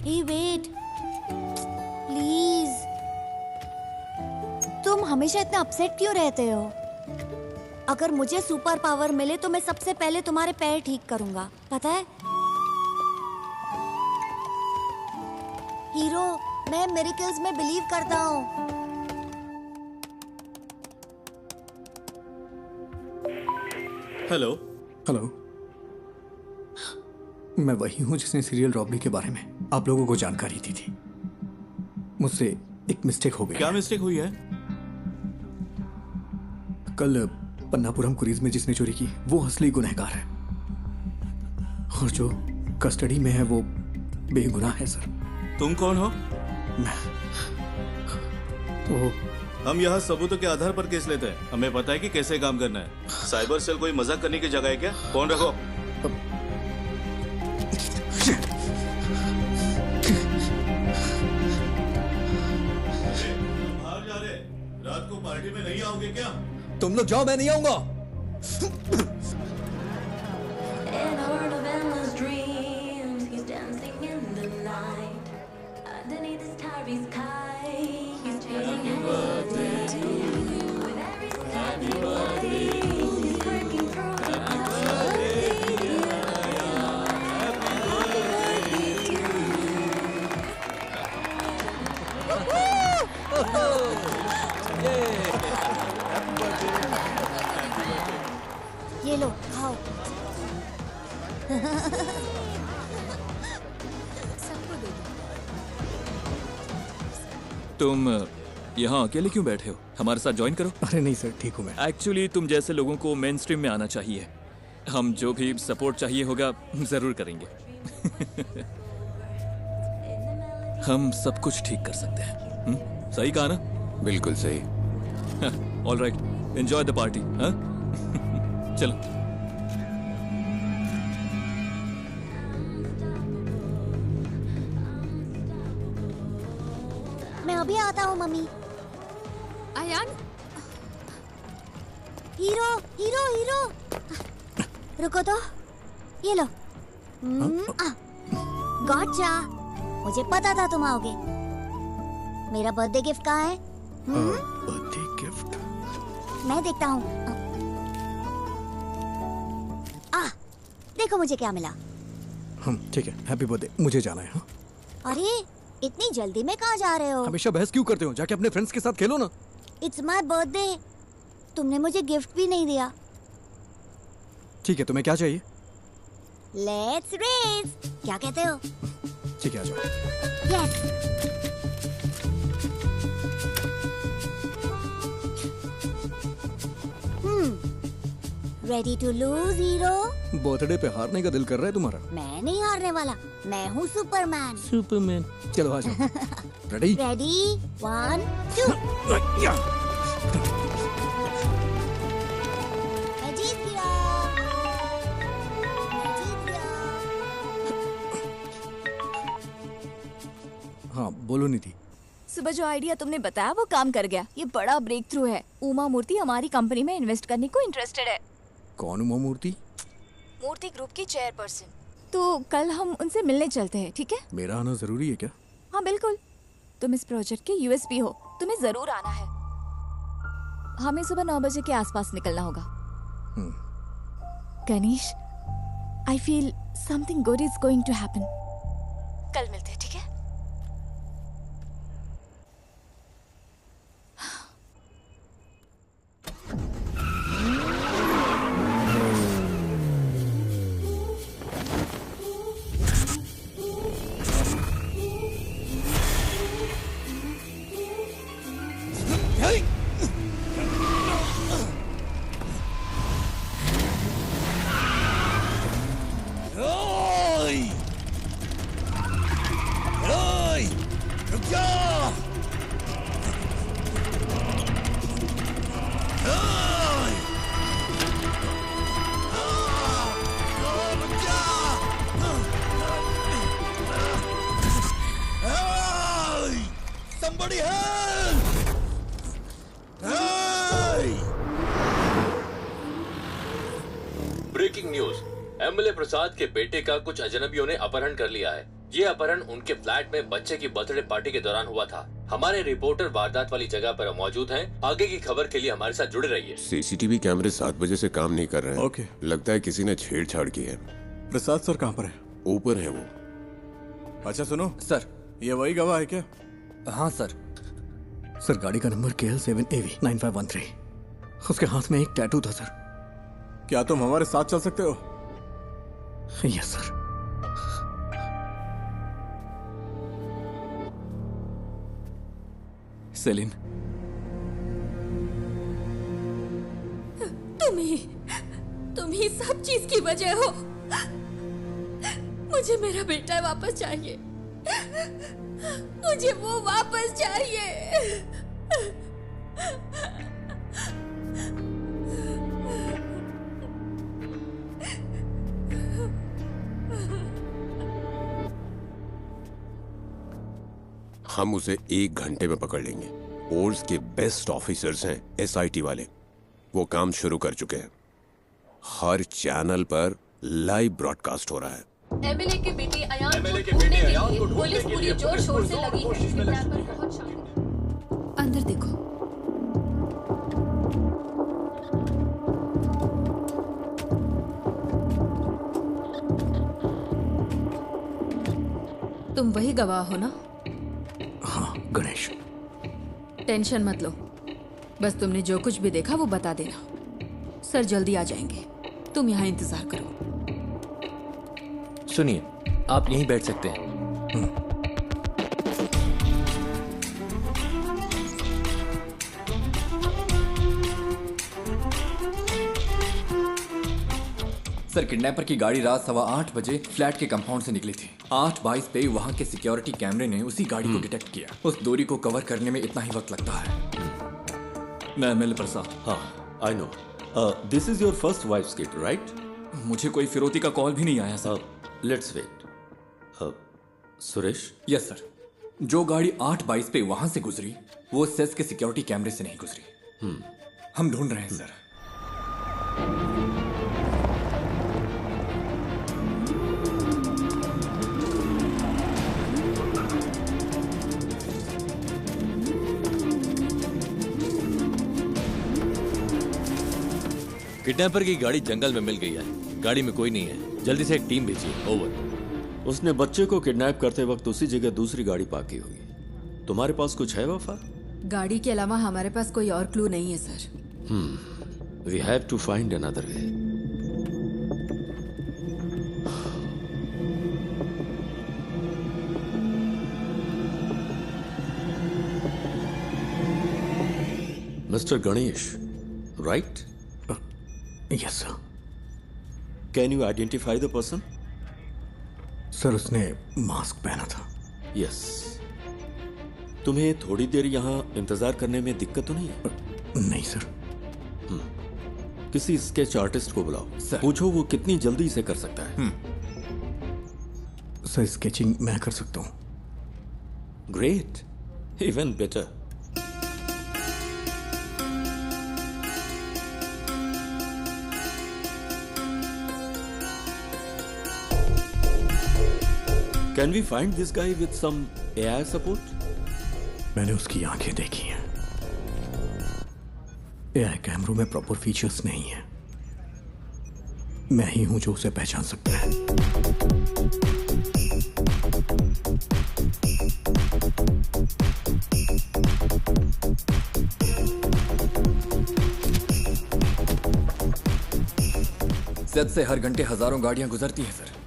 Hey wait, please. तुम हमेशा इतना अपसेट क्यों रहते हो? अगर मुझे सुपर पावर मिले तो मैं सबसे पहले तुम्हारे पैर ठीक करूंगा, पता है? हीरो, मैं मिरेकल्स में बिलीव करता हूँ। हेलो। हेलो, मैं वही हूँ जिसने सीरियल रॉबरी के बारे में आप लोगों को जानकारी दी थी। मुझसे एक मिस्टेक हो गई। क्या मिस्टेक हुई है? कल पन्नापुरम क्रूज में जिसने चोरी की वो असली गुनहगार है, और जो कस्टडी में है वो बेगुनाह है सर। तुम कौन हो? तो हम यहाँ सबूतों के आधार पर केस लेते हैं। हमें पता है कि कैसे काम करना है। साइबर सेल कोई मजाक करने की जगह है क्या? फोन रखो। बाहर जा रहे, रात को पार्टी में नहीं आओगे क्या? तुम लोग जाओ, मैं नहीं आऊंगा। ये लो, खाओ। तुम यहाँ अकेले क्यों बैठे हो? हमारे साथ ज्वाइन करो। अरे नहीं सर, ठीक हूँ मैं। एक्चुअली तुम जैसे लोगों को मेन स्ट्रीम में आना चाहिए। हम जो भी सपोर्ट चाहिए होगा जरूर करेंगे। हम सब कुछ ठीक कर सकते हैं। सही कहा ना? बिल्कुल सही। All right, enjoy the party. चलो। अभी आता हूँ मम्मी। अयान, हीरो हीरो हीरो, रुको तो, ये लो। गॉटचा, मुझे पता था तुम आओगे। मेरा बर्थडे गिफ्ट कहाँ है? बर्थडे गिफ्ट मैं देखता हूँ। देखो मुझे क्या मिला। ठीक है, हैप्पी बर्थडे। मुझे जाना है। हाँ? अरे इतनी जल्दी में कहाँ जा रहे हो? हमेशा बहस क्यों करते हो? जाके अपने फ्रेंड्स के साथ खेलो ना। इट्स माय बर्थडे, तुमने मुझे गिफ्ट भी नहीं दिया। ठीक है, तुम्हें क्या चाहिए? लेट्स रेस, क्या कहते हो? ठीक है, आ जाओ। Yes. Ready to lose hero? Birthday पे हारने का दिल कर रहा है तुम्हारा? मैं नहीं हारने वाला, मैं हूँ सुपरमैन। सुपरमैन, चलो आ जाओ। रेडी? रेडी, 1 2। मैं जीत गया। हाँ बोलो निधि। सुबह जो आइडिया तुमने बताया वो काम कर गया। ये बड़ा ब्रेक थ्रू है। उमा मूर्ति हमारी कंपनी में इन्वेस्ट करने को इंटरेस्टेड है। कौन उमा मूर्ति? मूर्ति ग्रुप की चेयरपर्सन। तो कल हम उनसे मिलने चलते हैं, ठीक है? मेरा आना जरूरी है क्या? हाँ बिल्कुल, तुम इस प्रोजेक्ट के यूएसपी हो, तुम्हें जरूर आना है। हमें सुबह 9 बजे के आसपास निकलना होगा। Ganesh, I feel something good is going to happen. कल मिलते हैं, ठीक है? ब्रेकिंग न्यूज, एमएलए प्रसाद के बेटे का कुछ अजनबियों ने अपहरण कर लिया है। ये अपहरण उनके फ्लैट में बच्चे की बर्थडे पार्टी के दौरान हुआ था। हमारे रिपोर्टर वारदात वाली जगह पर मौजूद हैं। आगे की खबर के लिए हमारे साथ जुड़े रहिए। सीसीटीवी कैमरे 7 बजे से काम नहीं कर रहे हैं। ओके। लगता है किसी ने छेड़छाड़ की है। प्रसाद सर कहाँ पर है? ऊपर है वो। अच्छा सुनो सर, ये वही गवाह है क्या? हाँ सर। सर गाड़ी का नंबर KL7AV 9513। उसके हाथ में एक टैटू था सर। क्या तुम हमारे साथ चल सकते हो? Yes sir. सेलिन, तुम ही सब चीज की वजह हो। मुझे मेरा बेटा वापस चाहिए। मुझे वो वापस चाहिए। हम उसे 1 घंटे में पकड़ लेंगे। फोर्स के बेस्ट ऑफिसर्स हैं SIT वाले। वो काम शुरू कर चुके हैं। हर चैनल पर लाइव ब्रॉडकास्ट हो रहा है। एमएलए के बेटे अयान को ढूंढने के लिए पुलिस पूरी जोर शोर से लगी है। अंदर देखो। तुम वही गवाह हो ना? हाँ गणेश। टेंशन मत लो, बस तुमने जो कुछ भी देखा वो बता देना। सर जल्दी आ जाएंगे, तुम यहाँ इंतजार करो। सुनिए, आप यहीं बैठ सकते हैं। सर किडनैपर की गाड़ी रात 8:15 बजे फ्लैट के कंपाउंड से निकली थी। 8:22 पे वहां के सिक्योरिटी कैमरे ने उसी गाड़ी को डिटेक्ट किया। उस दूरी को कवर करने में इतना ही वक्त लगता है। मैं एमएलए प्रसाद। हाँ, I know. This is your first wife's kid, right? मुझे कोई फिरौती का कॉल भी नहीं आया sir. Let's wait. Suresh? Yes sir. जो गाड़ी 8:22 पे वहां से गुजरी वो सेस के सिक्योरिटी कैमरे से नहीं गुजरी। हम ढूंढ रहे हैं सर। किडनैपर की गाड़ी जंगल में मिल गई है। गाड़ी में कोई नहीं है। जल्दी से एक टीम भेजिए। ओवर। उसने बच्चे को किडनैप करते वक्त उसी जगह दूसरी गाड़ी पार्क की होगी। तुम्हारे पास कुछ है वफा? गाड़ी के अलावा हमारे पास कोई और क्लू नहीं है sir. We have to find another way. Mister Ganesh, right? Yes sir. Can you identify the person? Sir उसने मास्क पहना था। यस। तुम्हें थोड़ी देर यहाँ इंतजार करने में दिक्कत तो नहीं है? नहीं सर। किसी स्केच आर्टिस्ट को बुलाओ। पूछो वो कितनी जल्दी इसे कर सकता है। सर स्केचिंग मैं कर सकता हूँ। Great, even better. Can we find this guy with some AI support? मैंने उसकी आंखें देखी हैं। AI कैमरों में प्रॉपर फीचर्स नहीं है। मैं ही हूं जो उसे पहचान सकता है। सेट से हर घंटे हजारों गाड़ियां गुजरती हैं सर।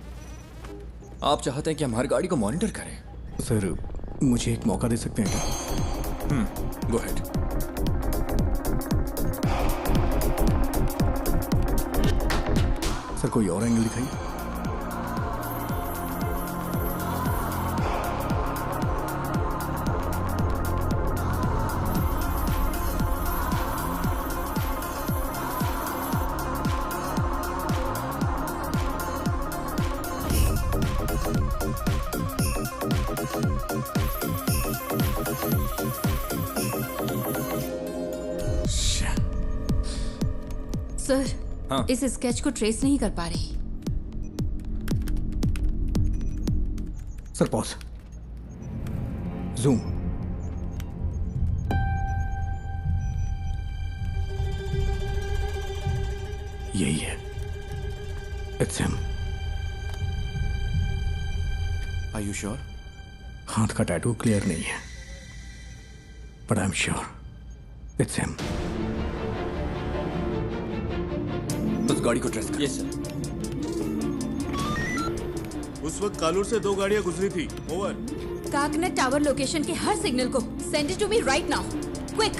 आप चाहते हैं कि हम हर गाड़ी को मॉनिटर करें? सर मुझे एक मौका दे सकते हैं क्या? Go ahead. सर कोई और एंगल दिखाइए। सर इस स्केच को ट्रेस नहीं कर पा रही। Sir pause. जूम। यही है। It's him. Are you sure? हाथ का टैटू क्लियर नहीं है, but I am sure it's him. उस गाड़ी को ट्रेस करो। Yes sir. उस वक्त कालूर से 2 गाड़ियां गुजरी थी। ओवर। काकनेट टावर लोकेशन के हर सिग्नल को send it to me right now, quick.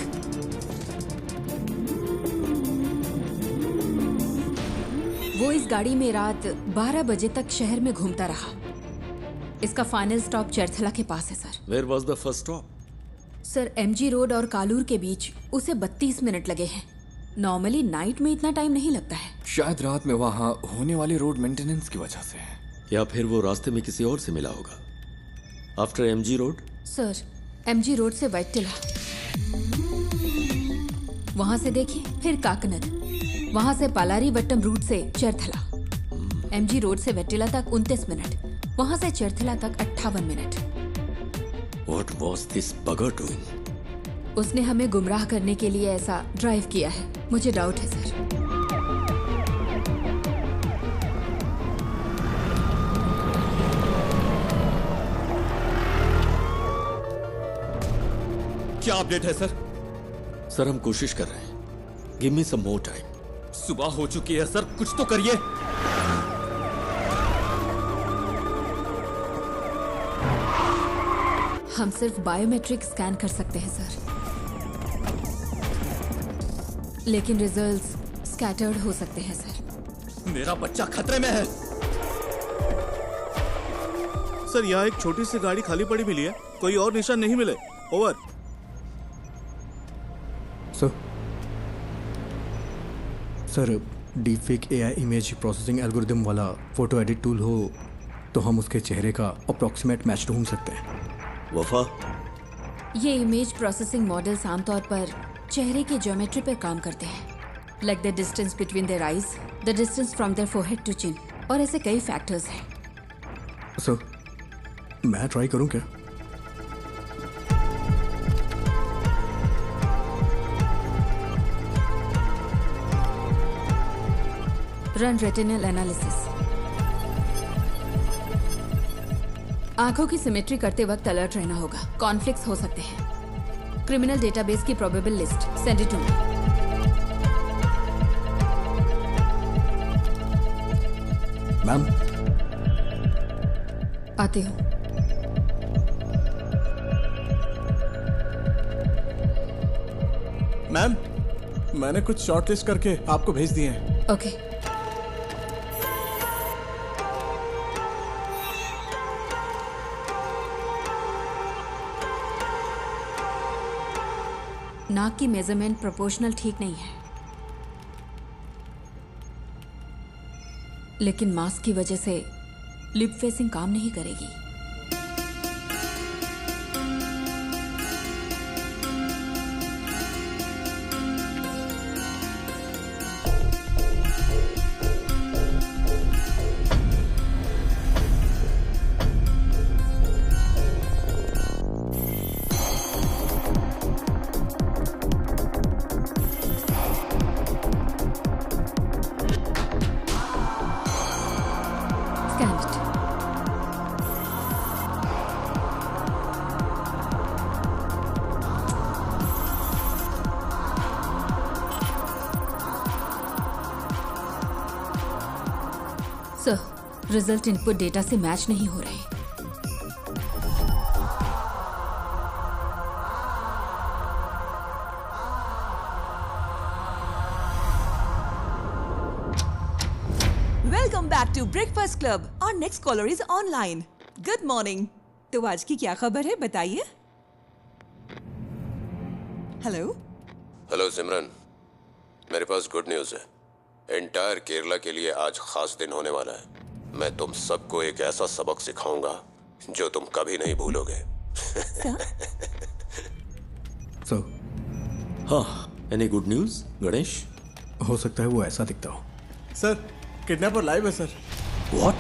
वो इस गाड़ी में रात 12 बजे तक शहर में घूमता रहा। इसका फाइनल स्टॉप चरथला के पास है sir. Where was the first stop? Sir MG road और कालूर के बीच उसे 32 मिनट लगे हैं। नॉर्मली नाइट में इतना टाइम नहीं लगता है। शायद रात में वहां होने वाले रोड मेंटेनेंस की वजह से है, या फिर वो रास्ते में किसी और से मिला होगा। After MG road? Sir MG road से वैटिला, वहां से देखिए, फिर काकनद, वहां से पालारी वट्टम रूट से चरथला। MG रोड से वैटिला तक 29 मिनट, वहां से चरथला तक 58 minute. What was this bugger doing? उसने हमें गुमराह करने के लिए ऐसा ड्राइव किया है। मुझे डाउट है सर। क्या अपडेट है सर? सर हम कोशिश कर रहे हैं। गिव मी सम मोर टाइम। सुबह हो चुकी है सर, कुछ तो करिए। हम सिर्फ बायोमेट्रिक स्कैन कर सकते हैं सर, लेकिन रिजल्ट्स स्कैटर्ड हो सकते हैं सर। मेरा बच्चा खतरे में है। सर यहाँ एक छोटी सी गाड़ी खाली पड़ी मिली है, कोई और निशान नहीं मिले। Over. Sir deepfake AI image processing algorithm वाला फोटो एडिट टूल हो तो हम उसके चेहरे का अप्रॉक्सीमेट मैच ढूंढ सकते हैं। वफा, ये इमेज प्रोसेसिंग मॉडल्स आमतौर पर चेहरे की ज्योमेट्री पर काम करते हैं, like the distance between their eyes, the distance from their forehead to chin, और ऐसे कई फैक्टर्स हैं। सर, मैं ट्राई करूं क्या? Run retinal analysis. आंखों की सिमेट्री करते वक्त अलर्ट रहना होगा, कॉन्फ्लिक्ट्स हो सकते हैं। क्रिमिनल डेटाबेस की probable list send it to me. Ma'am, आती हूँ। मैम, मैंने कुछ शॉर्टलिस्ट करके आपको भेज दिए हैं। ओके। नाक की मेजरमेंट प्रोपोर्शनल ठीक नहीं है, लेकिन मास्क की वजह से लिप फेसिंग काम नहीं करेगी। सर, रिजल्ट इनपुट डेटा से मैच नहीं हो रहे। Welcome back to breakfast club. और next caller is online. Good morning. तो आज की क्या खबर है, बताइए। हेलो। हेलो सिमरन, मेरे पास गुड न्यूज़ है। एंटायर केरला के लिए आज खास दिन होने वाला है। मैं तुम सबको एक ऐसा सबक सिखाऊंगा जो तुम कभी नहीं भूलोगे। सो, हाँ, एनी गुड न्यूज़ गणेश? हो सकता है वो ऐसा दिखता हो। सर, किडनैपर लाइव है सर। व्हाट?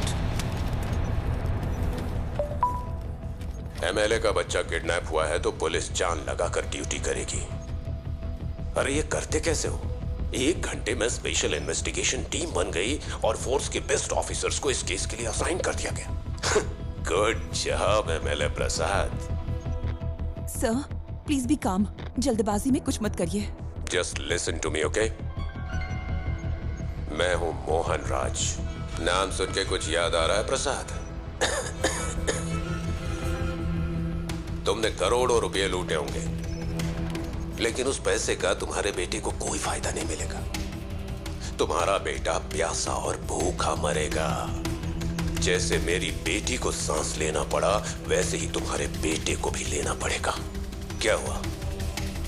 एमएलए का बच्चा किडनैप हुआ है तो पुलिस जान लगाकर ड्यूटी करेगी। अरे ये करते कैसे हो? 1 घंटे में स्पेशल इन्वेस्टिगेशन टीम बन गई और फोर्स के बेस्ट ऑफिसर्स को इस केस के लिए असाइन कर दिया गया। Good job MLA Prasad. Sir, please be calm. जल्दबाजी में कुछ मत करिए। Just listen to me, okay? मैं हूं मोहन राज। नाम सुन के कुछ याद आ रहा है प्रसाद? तुमने करोड़ों रुपए लूटे होंगे, लेकिन उस पैसे का तुम्हारे बेटे को कोई फायदा नहीं मिलेगा। तुम्हारा बेटा प्यासा और भूखा मरेगा। जैसे मेरी बेटी को सांस लेना पड़ा, वैसे ही तुम्हारे बेटे को भी लेना पड़ेगा। क्या हुआ,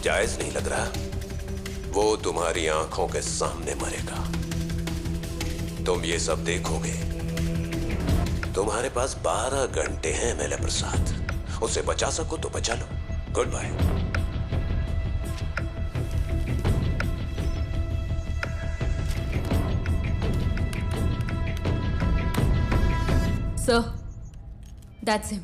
जायज नहीं लग रहा? वो तुम्हारी आंखों के सामने मरेगा, तुम ये सब देखोगे। तुम्हारे पास 12 घंटे हैं एमएलए प्रसाद। उसे बचा सको तो बचा लो। Goodbye. Sir, that's him.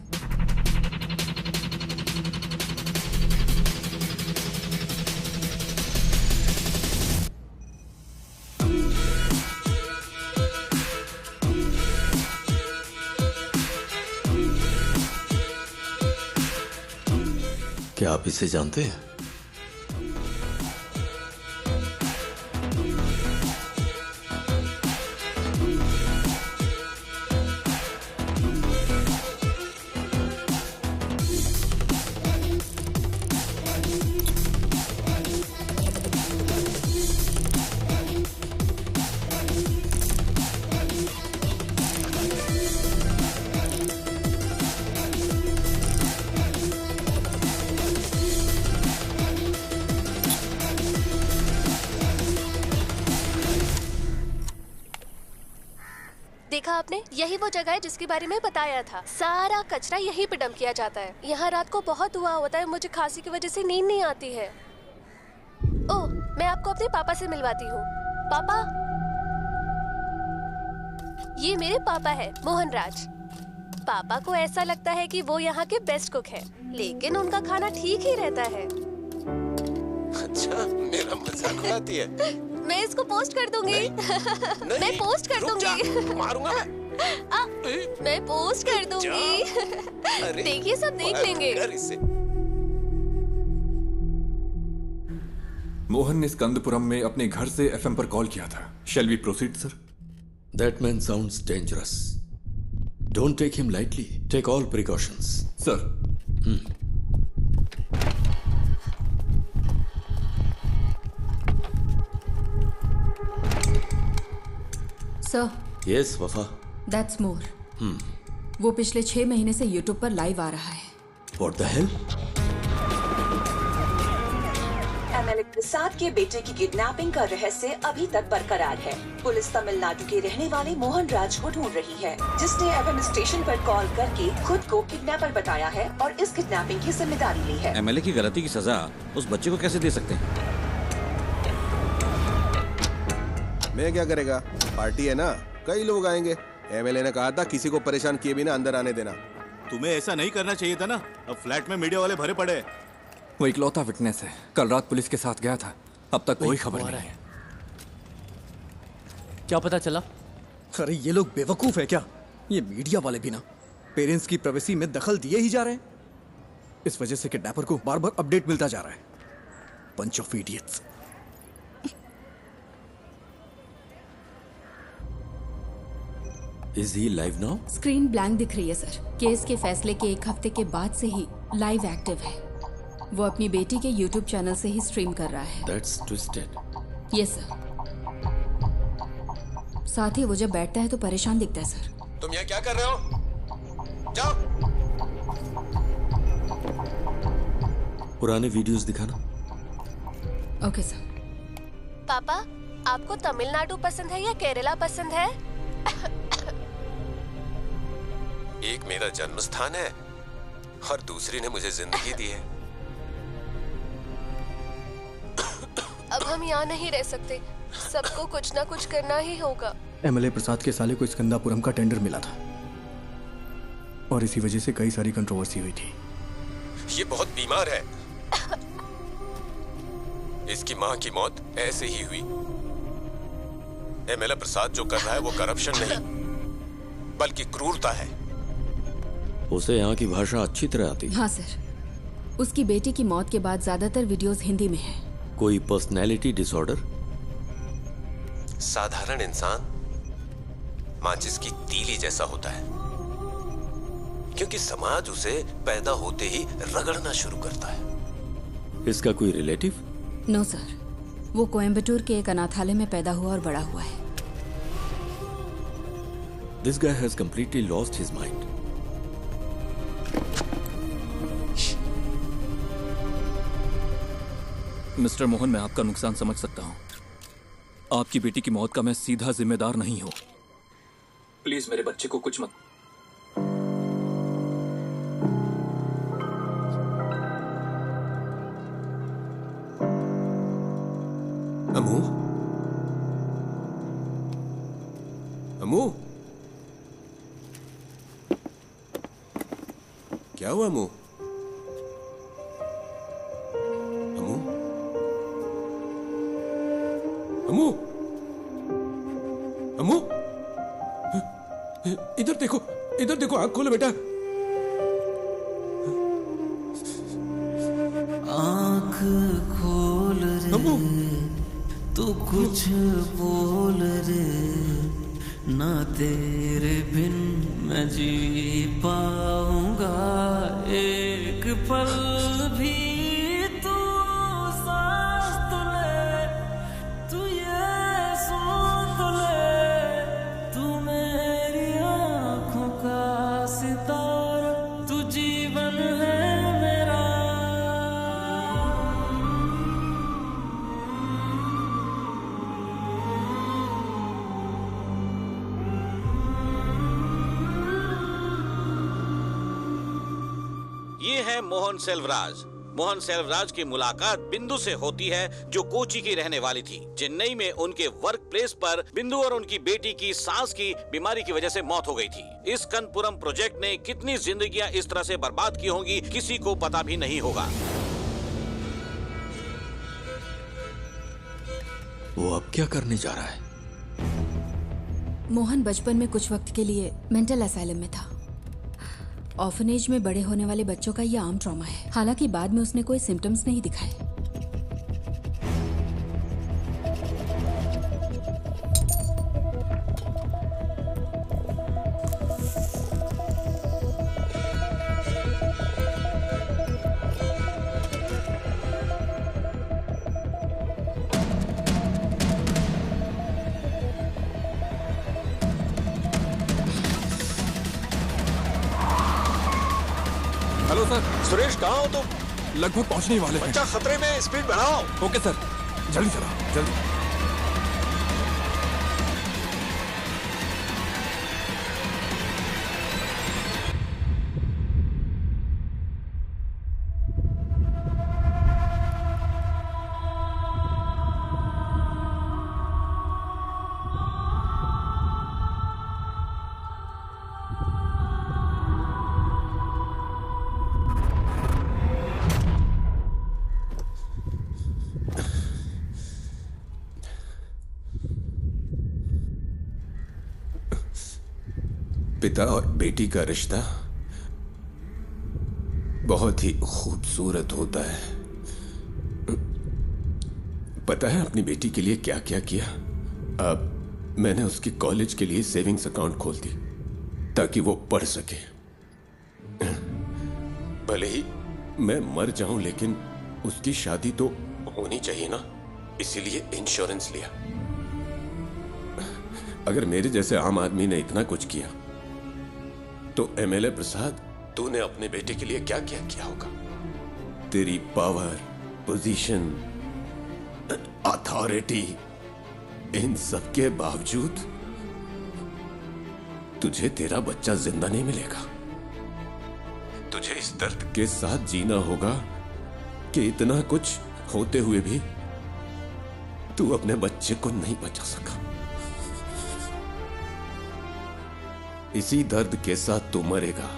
क्या आप इसे जानते हैं? देखा आपने, यही वो जगह है जिसके बारे में बताया था। सारा कचरा यहीं पे डंप किया जाता है। यहाँ रात को बहुत धुआं होता है, मुझे खांसी की वजह से नींद नहीं आती है। ओह, मैं आपको अपने पापा से मिलवाती हूँ। पापा, ये मेरे पापा है, मोहन राज। पापा को ऐसा लगता है कि वो यहाँ के बेस्ट कुक हैं, लेकिन उनका खाना ठीक ही रहता है। अच्छा, मेरा मजाक उड़ाती है। मैं इसको पोस्ट कर दूंगी। मैं पोस्ट कर दूंगी। मारूंगा मैं पोस्ट कर दूंगी। देखिए, सब देख लेंगे। मोहन ने स्कंदपुरम में अपने घर से एफएम पर कॉल किया था। Shall we proceed sir? That man sounds dangerous. Don't take him lightly. Take all precautions. Sir. Sir. Yes, Wafa. That's more. वो पिछले 6 महीने से YouTube पर लाइव आ रहा है। What the hell? एमएलए प्रसाद के बेटे की किडनैपिंग का रहस्य अभी तक बरकरार है। पुलिस तमिलनाडु के रहने वाले मोहन राज को ढूंढ रही है, जिसने एफएम स्टेशन पर कॉल करके खुद को किडनैपर बताया है और इस किडनैपिंग की जिम्मेदारी ली है। एमएलए की गलती की सजा उस बच्चे को कैसे दे सकते हैं? मैं क्या करेगा, पार्टी है ना, कई लोग आएंगे। एमएलए ने कहा था किसी को परेशान किए बिना अंदर आने देना। तुम्हें ऐसा नहीं करना चाहिए था ना। अब फ्लैट में मीडिया वाले भरे पड़े। वो इकलौता विटनेस है, कल रात पुलिस के साथ गया था, अब तक कोई खबर नहीं है। क्या पता चला? अरे ये लोग बेवकूफ है क्या? ये मीडिया वाले भी ना पेरेंट्स की प्राइवेसी में दखल दिए ही जा रहे हैं। इस वजह से किडनैपर को बार बार अपडेट मिलता जा रहा है। Bunch of idiots. Is he live now? Screen blank दिख रही है सर। केस के फैसले के 1 हफ्ते के बाद से ही लाइव एक्टिव है। वो अपनी बेटी के YouTube चैनल से ही स्ट्रीम कर रहा है। That's twisted. Yes sir. साथ ही वो जब बैठता है तो परेशान दिखता है सर। तुम यहाँ क्या कर रहे हो? जाओ। पुराने वीडियोस दिखाना। Okay sir. पापा, आपको तमिलनाडु पसंद है या केरला पसंद है? एक मेरा जन्म स्थान है और दूसरी ने मुझे जिंदगी दी है। अब हम यहाँ नहीं रह सकते, सबको कुछ ना कुछ करना ही होगा। एमएलए प्रसाद के साले को स्कंदापुरम का टेंडर मिला था और इसी वजह से कई सारी कंट्रोवर्सी हुई थी। ये बहुत बीमार है। इसकी माँ की मौत ऐसे ही हुई। एमएलए प्रसाद जो कर रहा है वो करप्शन नहीं बल्कि क्रूरता है। उसे यहाँ की भाषा अच्छी तरह आती है। हाँ सर। उसकी बेटी की मौत के बाद ज्यादातर वीडियोस हिंदी में हैं। कोई पर्सनैलिटी डिसऑर्डर? साधारण इंसान माचिस की तीली जैसा होता है, क्योंकि समाज उसे पैदा होते ही रगड़ना शुरू करता है। इसका कोई रिलेटिव? नो सर, वो कोयम्बटूर के एक अनाथालय में पैदा हुआ और बड़ा हुआ है। This guy has completely lost his mind. Mister Mohan, मैं आपका नुकसान समझ सकता हूं। आपकी बेटी की मौत का मैं सीधा जिम्मेदार नहीं हूं। प्लीज मेरे बच्चे को कुछ मत। अमू, अमू, क्या हुआ अमू? अमू, अमू, अमू, इधर देखो, इधर देखो, आंख खोलो बेटा। आंख खोल रे, तू कुछ बोल रे, ना तेरे बिन मैं जी पाऊंगा एक पल भी। तू सांस तो ले, तू ये सुन तो ले, तू मेरी आंखों का सितारा, तू जीवन है मेरा। ये है मोहन सेल्वराज। मोहन सेल्वराज की मुलाकात बिंदु से होती है, जो कोची की रहने वाली थी। चेन्नई में उनके वर्क प्लेस पर बिंदु और उनकी बेटी की सांस की बीमारी की वजह से मौत हो गई थी। इस कनपुरम प्रोजेक्ट ने कितनी जिंदगियां इस तरह से बर्बाद की होंगी, किसी को पता भी नहीं होगा। वो अब क्या करने जा रहा है? मोहन बचपन में कुछ वक्त के लिए मेंटल असाइलम में था। ऑर्फनेज में बड़े होने वाले बच्चों का यह आम ट्रॉमा है। हालांकि बाद में उसने कोई सिम्टम्स नहीं दिखाए। Hello sir. सुरेश, कहाँ हो तुम? लगभग पहुंचने वाले हैं। बच्चा खतरे में, स्पीड बढ़ाओ। ओके सर, जल्दी चलाओ, जल्दी। पिता और बेटी का रिश्ता बहुत ही खूबसूरत होता है। पता है अपनी बेटी के लिए क्या क्या किया? अब मैंने उसकी कॉलेज के लिए सेविंग्स अकाउंट खोल दी ताकि वो पढ़ सके। भले ही मैं मर जाऊं, लेकिन उसकी शादी तो होनी चाहिए ना, इसीलिए इंश्योरेंस लिया। अगर मेरे जैसे आम आदमी ने इतना कुछ किया तो एमएलए प्रसाद, तूने अपने बेटे के लिए क्या क्या किया होगा? तेरी पावर, पोजीशन, अथॉरिटी, इन सब के बावजूद तुझे तेरा बच्चा जिंदा नहीं मिलेगा। तुझे इस दर्द के साथ जीना होगा कि इतना कुछ होते हुए भी तू अपने बच्चे को नहीं बचा सका। इसी दर्द के साथ तू मरेगा।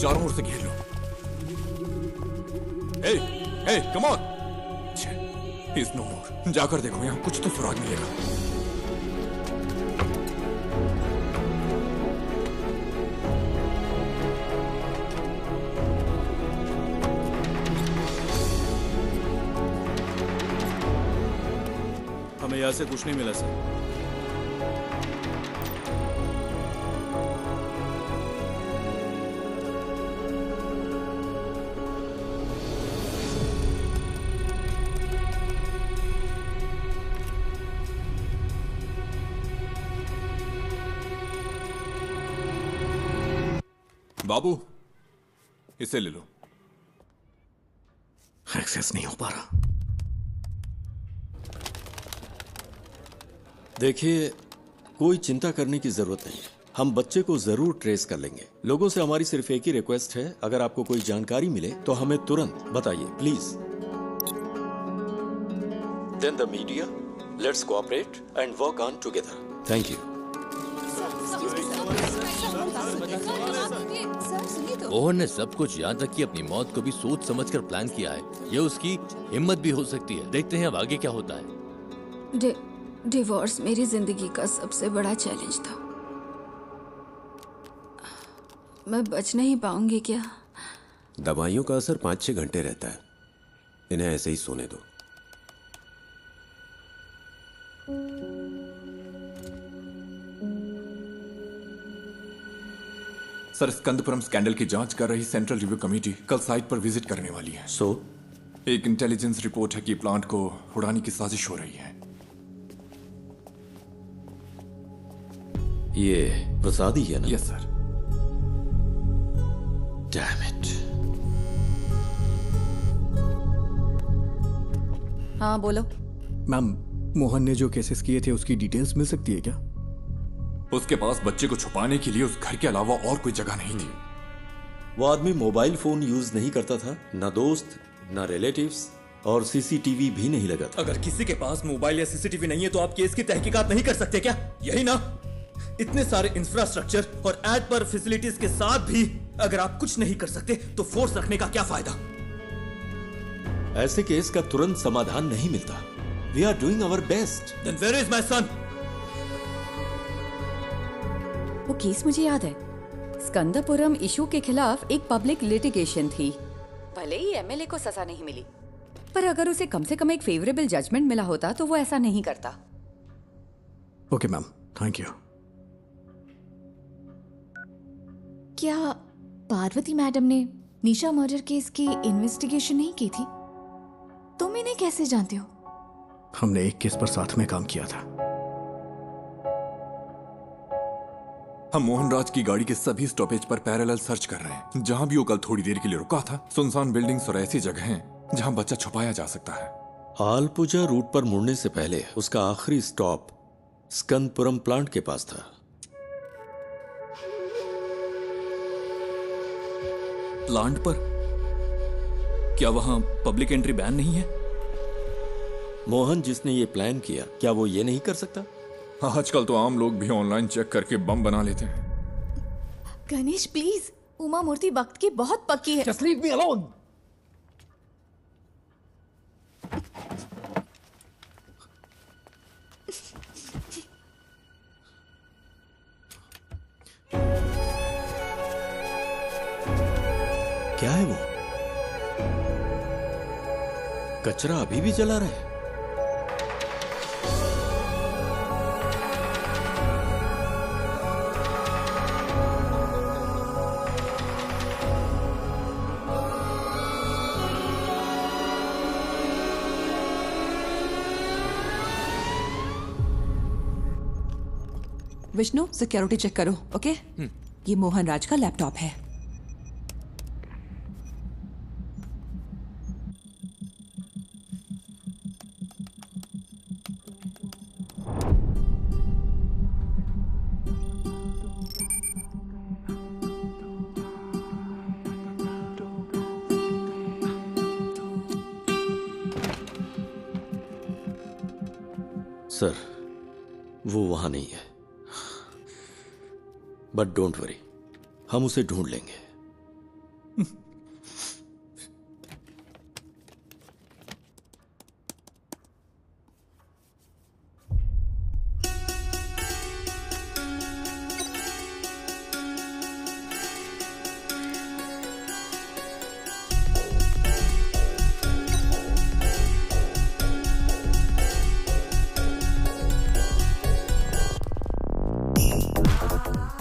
चारों ओर से घेर लो। हे, कम ऑन। इज नो मोर। जाकर देखो, यहां कुछ तो सुराग मिलेगा। हमें यहां से कुछ नहीं मिला सर। बाबू, इसे ले लो। एक्सेस नहीं हो पा रहा। देखिए, कोई चिंता करने की जरूरत नहीं। हम बच्चे को जरूर ट्रेस कर लेंगे। लोगों से हमारी सिर्फ एक ही रिक्वेस्ट है, अगर आपको कोई जानकारी मिले तो हमें तुरंत बताइए, please. Then the media, let's cooperate and work on together. Thank you. Mohan ने सब कुछ, यहाँ तक कि अपनी मौत को भी सोच समझकर प्लान किया है। ये उसकी हिम्मत भी हो सकती है। देखते हैं अब आगे क्या होता है। डिवोर्स मेरी जिंदगी का सबसे बड़ा चैलेंज था। मैं बच नहीं पाऊंगी क्या? दवाइयों का असर 5-6 घंटे रहता है। इन्हें ऐसे ही सोने दो। सर, स्कंदपुरम स्कैंडल की जांच कर रही सेंट्रल रिव्यू कमेटी कल साइट पर विजिट करने वाली है। एक इंटेलिजेंस रिपोर्ट है कि प्लांट को उड़ाने की साजिश हो रही है। ये प्रसाद ही है ना? Yes sir. Damn it. हाँ बोलो। मैम, मोहन ने जो केसेस किए थे उसकी डिटेल्स मिल सकती है क्या? उसके पास बच्चे को छुपाने के लिए उस घर के अलावा और कोई जगह नहीं थी। वो आदमी मोबाइल फोन यूज नहीं करता था, ना दोस्त ना रिलेटिव्स, और सीसीटीवी भी नहीं लगा था। अगर किसी के पास मोबाइल या सीसीटीवी नहीं है तो आप केस की तहकीकात नहीं कर सकते क्या? यही ना? इतने सारे इंफ्रास्ट्रक्चर और एड पर फैसिलिटीज के साथ भी अगर आप कुछ नहीं कर सकते तो फोर्स रखने का क्या फायदा? ऐसे केस का तुरंत समाधान नहीं मिलता। We are doing our best. Then where is my son? वो केस मुझे याद है। स्कंदपुरम इशू के खिलाफ एक पब्लिक लिटिगेशन थी। भले ही एमएलए को सजा नहीं मिली, पर अगर उसे कम से कम एक फेवरेबल जजमेंट मिला होता तो वो ऐसा नहीं करता। Okay ma'am, thank you. क्या पार्वती मैडम ने निशा मर्डर केस की इन्वेस्टिगेशन नहीं की थी? तुम इन्हें कैसे जानते हो? हमने एक केस पर साथ में काम किया था। हम मोहनराज की गाड़ी के सभी स्टॉपेज पर पैरेलल सर्च कर रहे हैं। जहां भी वो कल थोड़ी देर के लिए रुका था, सुनसान बिल्डिंग्स और ऐसी जगह हैं जहां बच्चा छुपाया जा सकता है। आलपुजा रूट पर मुड़ने से पहले उसका आखिरी स्टॉप स्कंदपुरम प्लांट के पास था। प्लांट पर? क्या वहां पब्लिक एंट्री बैन नहीं है? मोहन जिसने ये प्लान किया, क्या वो ये नहीं कर सकता? आजकल तो आम लोग भी ऑनलाइन चेक करके बम बना लेते हैं। गणेश प्लीज, उमा मूर्ति वक्त की बहुत पक्की है। Just leave me alone. क्या है वो? कचरा अभी भी जला रहा है। विष्णु, सिक्योरिटी चेक करो, ओके? ये मोहन राज का लैपटॉप है। सर, वो वहां नहीं है, बट डोंट वरी, हम उसे ढूंढ लेंगे।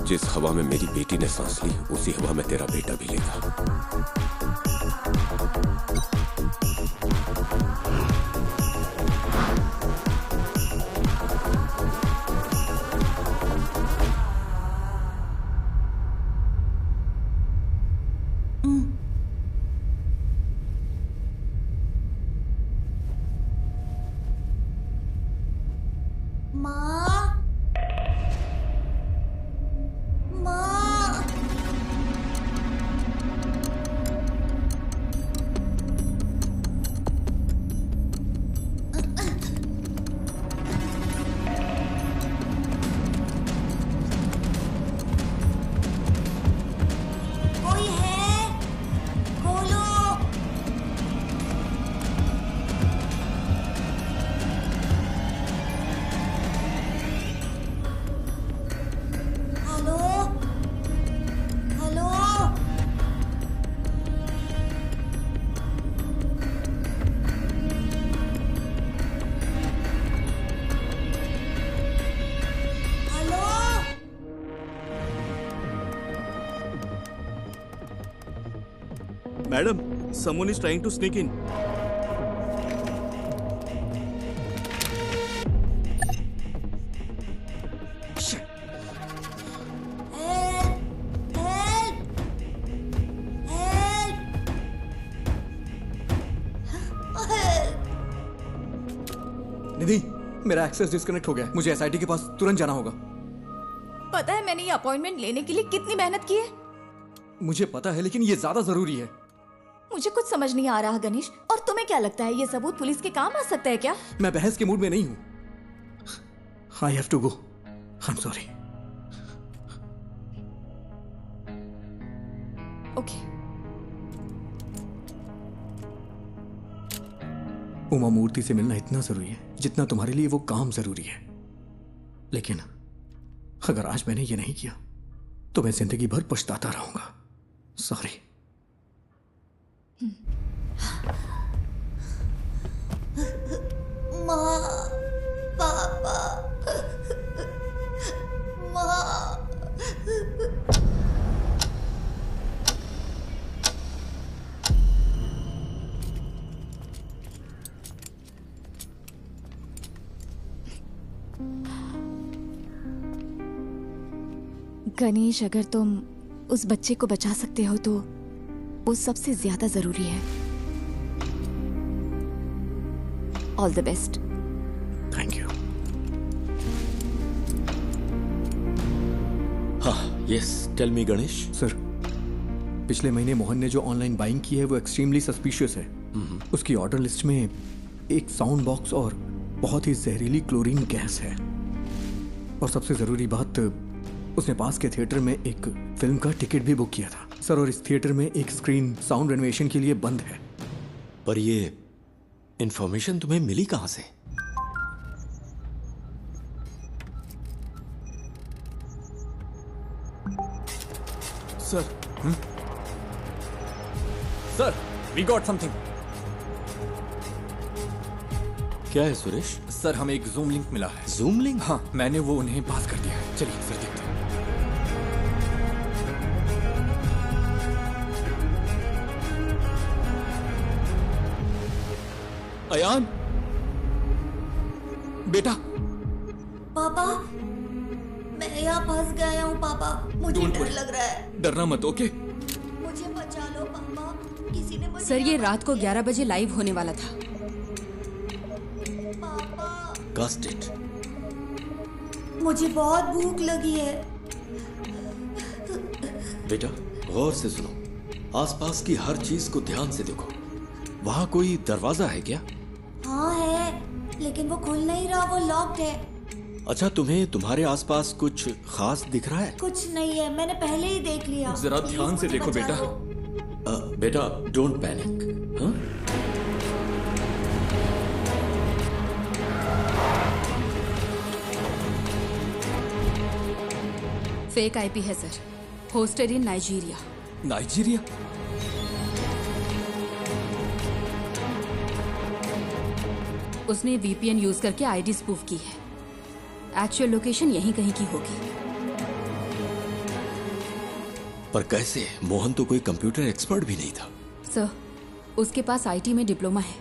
जिस हवा में मेरी बेटी ने सांस ली, उसी हवा में तेरा बेटा भी लेगा। Madam, someone is trying to sneak in. निधि, मेरा एक्सेस डिस्कनेक्ट हो गया है। मुझे एसआईटी के पास तुरंत जाना होगा। पता है मैंने ये अपॉइंटमेंट लेने के लिए कितनी मेहनत की है? मुझे पता है, लेकिन ये ज्यादा जरूरी है। मुझे कुछ समझ नहीं आ रहा गणेश। और तुम्हें क्या लगता है ये सबूत पुलिस के काम आ सकता है क्या? मैं बहस के मूड में नहीं हूं। I have to go. I am sorry. Okay. Uma Murthy से मिलना इतना जरूरी है जितना तुम्हारे लिए वो काम जरूरी है। लेकिन अगर आज मैंने ये नहीं किया तो मैं जिंदगी भर पछताता रहूंगा। सॉरी। माँ, पापा, माँ। गणेश, अगर तुम उस बच्चे को बचा सकते हो तो वो सबसे ज्यादा जरूरी है। All the best. Thank you. हाँ, yes, tell me Ganesh. Sir, पिछले महीने मोहन ने जो ऑनलाइन बाइंग की है वो एक्सट्रीमली सस्पिशियस है। उसकी ऑर्डर लिस्ट में एक साउंड बॉक्स और बहुत ही जहरीली क्लोरीन गैस है। और सबसे जरूरी बात, उसने पास के थिएटर में एक फिल्म का टिकट भी बुक किया था सर। और इस थिएटर में एक स्क्रीन साउंड रेनोवेशन के लिए बंद है। पर ये इंफॉर्मेशन तुम्हें मिली कहां से? Sir, sir, we got something. क्या है सुरेश? सर, हमें एक जूम लिंक मिला है। Zoom link? हाँ, मैंने वो उन्हें पास कर दिया है। चलिए सर, देखते हैं। अयान, बेटा। पापा, मैं यहाँ फंस गया हूँ पापा। मुझे डर लग रहा है। डरना मत, ओके? मुझे बचा लो पापा। किसी ने मुझे। सर, ये रात को 11 बजे लाइव होने वाला था। Cast it. मुझे बहुत भूख लगी है। बेटा, गौर से सुनो। आसपास की हर चीज को ध्यान से देखो। वहां कोई दरवाजा है क्या? हाँ है, लेकिन वो खुल नहीं रहा, वो लॉक्ड है। अच्छा, तुम्हें तुम्हारे आसपास कुछ खास दिख रहा है? कुछ नहीं है, मैंने पहले ही देख लिया। जरा ध्यान से देखो बेटा। बेटा, डोंट पैनिक। हाँ? फेक आईपी है सर। होस्टेड इन नाइजीरिया। नाइजीरिया? उसने वीपीएन यूज करके आईडी स्पूफ की है। एक्चुअल लोकेशन यहीं कहीं की होगी। पर कैसे? मोहन तो कोई कंप्यूटर एक्सपर्ट भी नहीं था। सर, उसके पास आईटी में डिप्लोमा है।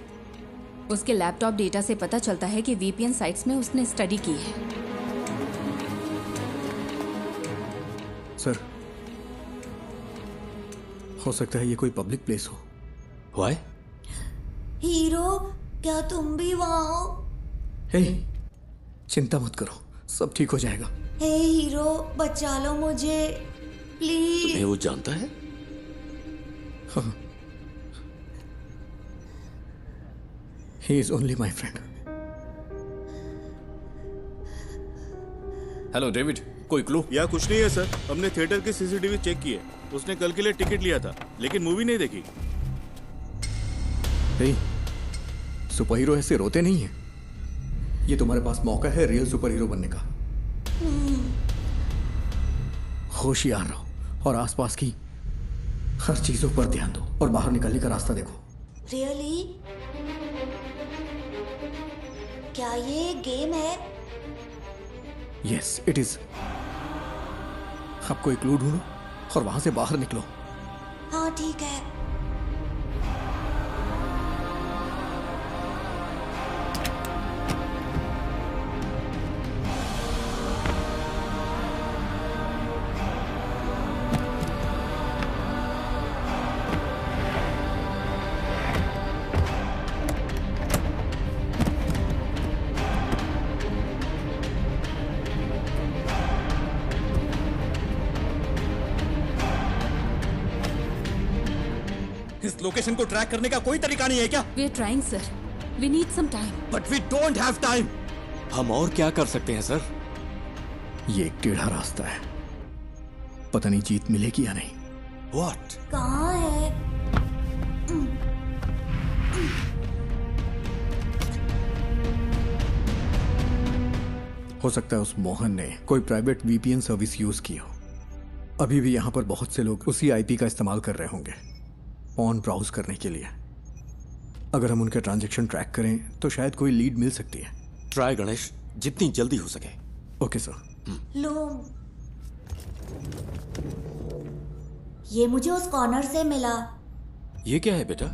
उसके लैपटॉप डेटा से पता चलता है कि वीपीएन साइट्स में उसने स्टडी की है। सर, हो सकता है ये कोई पब्लिक प्लेस हो। Why? हीरो, क्या तुम भी वहाँ हो? हे, चिंता मत करो, सब ठीक हो जाएगा। हे हीरो, बचा लो मुझे प्लीज। तुम्हें वो जानता है? हाँ। He is only my friend. Hello David, कोई क्लू? या कुछ नहीं है सर। हमने थिएटर की सीसीटीवी चेक की है। उसने कल के लिए टिकट लिया था, लेकिन मूवी नहीं देखी। hey, सुपर हीरो ऐसे रोते नहीं है। ये तुम्हारे पास मौका है रियल सुपर हीरो बनने का। होशियार रहो और आसपास की हर चीजों पर ध्यान दो और बाहर निकलने का रास्ता देखो। रियली? क्या ये गेम है? Yes, it is. अब कोई क्लू ढूंढो और वहां से बाहर निकलो। हाँ ठीक है। लोकेशन को ट्रैक करने का कोई तरीका नहीं है क्या? We are trying, sir. We need some time. But we don't have time. हम और क्या कर सकते हैं सर? ये एक टेढ़ा रास्ता है, पता नहीं जीत मिलेगी या नहीं। What? कहाँ है? हो सकता है उस मोहन ने कोई प्राइवेट वीपीएन सर्विस यूज की हो। अभी भी यहाँ पर बहुत से लोग उसी आईपी का इस्तेमाल कर रहे होंगे ऑन ब्राउज करने के लिए। अगर हम उनके ट्रांजैक्शन ट्रैक करें तो शायद कोई लीड मिल सकती है। ट्राई गणेश, जितनी जल्दी हो सके। Okay sir. लूम, ये मुझे उस कॉर्नर से मिला। ये क्या है बेटा?